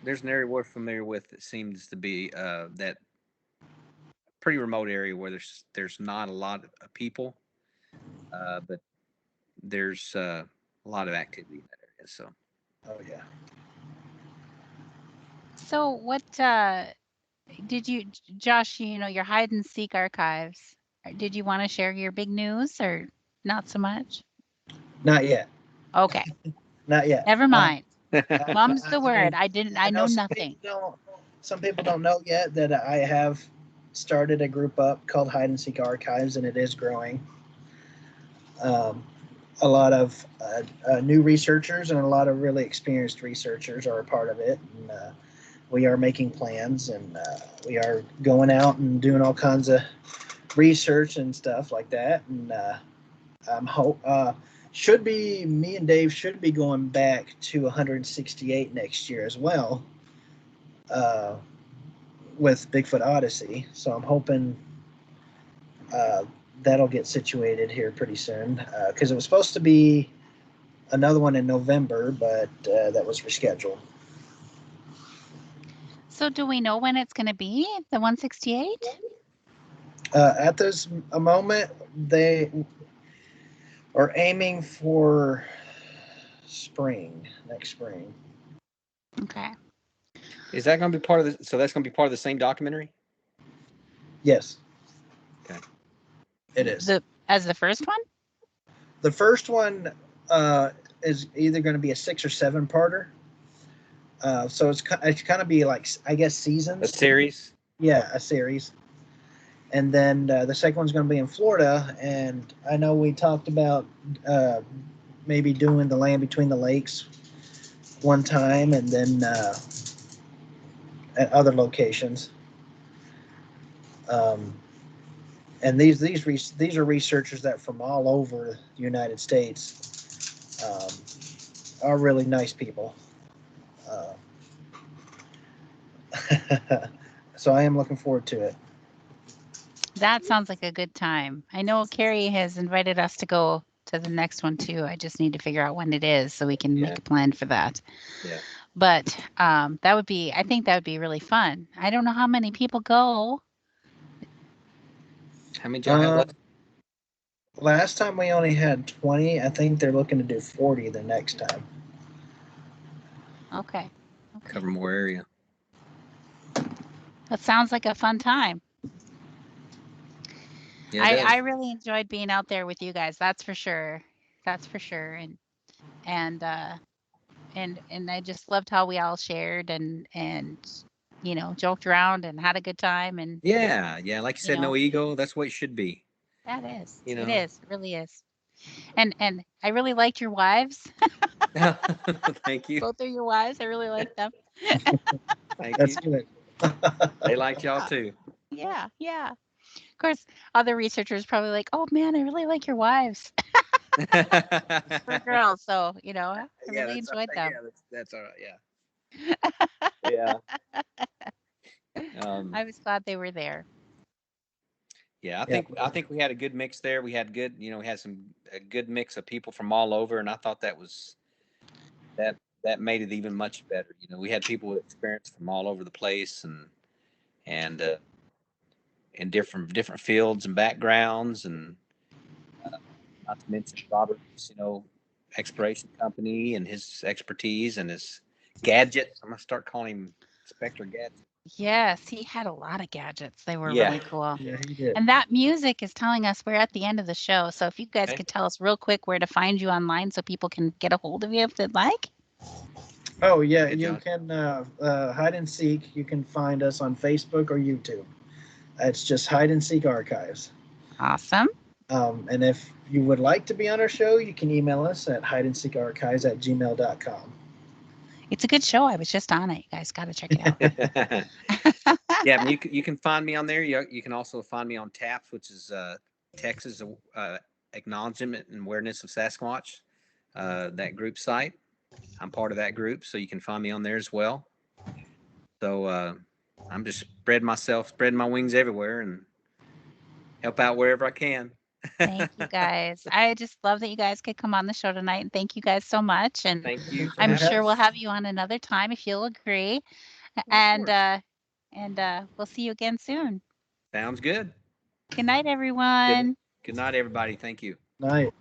[SPEAKER 4] there's an area we're familiar with that seems to be that pretty remote area where there's not a lot of people, but there's a lot of activity in that area. So.
[SPEAKER 3] Oh yeah.
[SPEAKER 2] So what did you, Josh? Your hide and seek archives. Did you want to share your big news or not so much?
[SPEAKER 3] Not yet.
[SPEAKER 2] Okay.
[SPEAKER 3] Not yet.
[SPEAKER 2] Never mind. Mum's the word. I know nothing.
[SPEAKER 3] some people don't know yet that I have started a group up called Hide and Seek Archives, and it is growing. A lot of new researchers and a lot of really experienced researchers are a part of it. And we are making plans, and we are going out and doing all kinds of research and stuff like that. And me and Dave should be going back to 168 next year as well, with Bigfoot Odyssey. So I'm hoping that'll get situated here pretty soon, because it was supposed to be another one in November, but that was rescheduled.
[SPEAKER 2] So do we know when it's going to be, the 168?
[SPEAKER 3] At this moment, they are aiming for next spring.
[SPEAKER 2] Okay.
[SPEAKER 4] Is that going to be part of the? So that's going to be part of the same documentary?
[SPEAKER 3] Yes.
[SPEAKER 4] Okay.
[SPEAKER 3] It is.
[SPEAKER 2] As the first one?
[SPEAKER 3] The first one is either going to be a 6 or 7 parter. So it's kind of be like, I guess, seasons.
[SPEAKER 4] A series?
[SPEAKER 3] Yeah, a series. And then the second one's going to be in Florida. And I know we talked about maybe doing the Land Between the Lakes one time, and then at other locations. And these are researchers that from all over the United States are really nice people. So I am looking forward to it.
[SPEAKER 2] That sounds like a good time. I know Carrie has invited us to go to the next one too. I just need to figure out when it is so we can make a plan for that.
[SPEAKER 4] Yeah.
[SPEAKER 2] But I think that would be really fun. I don't know how many people go.
[SPEAKER 4] How many do y'all have left?
[SPEAKER 3] Last time we only had 20. I think they're looking to do 40 the next time.
[SPEAKER 2] Okay.
[SPEAKER 4] Cover more area.
[SPEAKER 2] That sounds like a fun time.
[SPEAKER 4] Yeah,
[SPEAKER 2] I really enjoyed being out there with you guys. That's for sure. And I just loved how we all shared and joked around and had a good time. And
[SPEAKER 4] yeah, like you said, no ego. That's what it should be.
[SPEAKER 2] That is.
[SPEAKER 4] It
[SPEAKER 2] is. It really is. And I really liked your wives.
[SPEAKER 4] Thank you.
[SPEAKER 2] Both of your wives. I really liked them.
[SPEAKER 4] Thank
[SPEAKER 3] That's
[SPEAKER 4] you.
[SPEAKER 3] good.
[SPEAKER 4] They liked y'all too.
[SPEAKER 2] Yeah. Of course, other researchers probably like, oh man, I really like your wives. For girls, so I really enjoyed them.
[SPEAKER 4] Yeah, that's all right. Yeah.
[SPEAKER 2] I was glad they were there.
[SPEAKER 4] Yeah, I think we had a good mix there. We had good, we had a good mix of people from all over, and I thought that made it even much better. We had people with experience from all over the place, and in different fields and backgrounds, and not to mention Robert's, exploration company and his expertise and his gadgets. I'm gonna start calling him Inspector Gadget.
[SPEAKER 2] Yes, he had a lot of gadgets. They were
[SPEAKER 4] Yeah.
[SPEAKER 2] really cool.
[SPEAKER 3] Yeah, he did.
[SPEAKER 2] And that music is telling us we're at the end of the show. So if you guys could tell us real quick where to find you online so people can get a hold of you if they'd like.
[SPEAKER 3] Oh, yeah,
[SPEAKER 4] Good
[SPEAKER 3] you
[SPEAKER 4] job.
[SPEAKER 3] can Hide and Seek. You can find us on Facebook or YouTube. It's just Hide and Seek Archives.
[SPEAKER 2] Awesome.
[SPEAKER 3] And if you would like to be on our show, you can email us at hideandseekarchives@gmail.com.
[SPEAKER 2] It's a good show. I was just on it. You guys got to check it out.
[SPEAKER 4] Yeah, I mean, you can find me on there. You can also find me on TAPS, which is Texas Acknowledgement and Awareness of Sasquatch, that group site. I'm part of that group, so you can find me on there as well. So I'm just spreading my wings everywhere, and help out wherever I can.
[SPEAKER 2] Thank you guys. I just love that you guys could come on the show tonight, and thank you guys so much. And
[SPEAKER 4] Thank you.
[SPEAKER 2] I'm sure we'll have you on another time if you'll agree. And we'll see you again soon.
[SPEAKER 4] Sounds good.
[SPEAKER 2] Good night, everyone.
[SPEAKER 4] Good night, everybody. Thank you.
[SPEAKER 3] Night.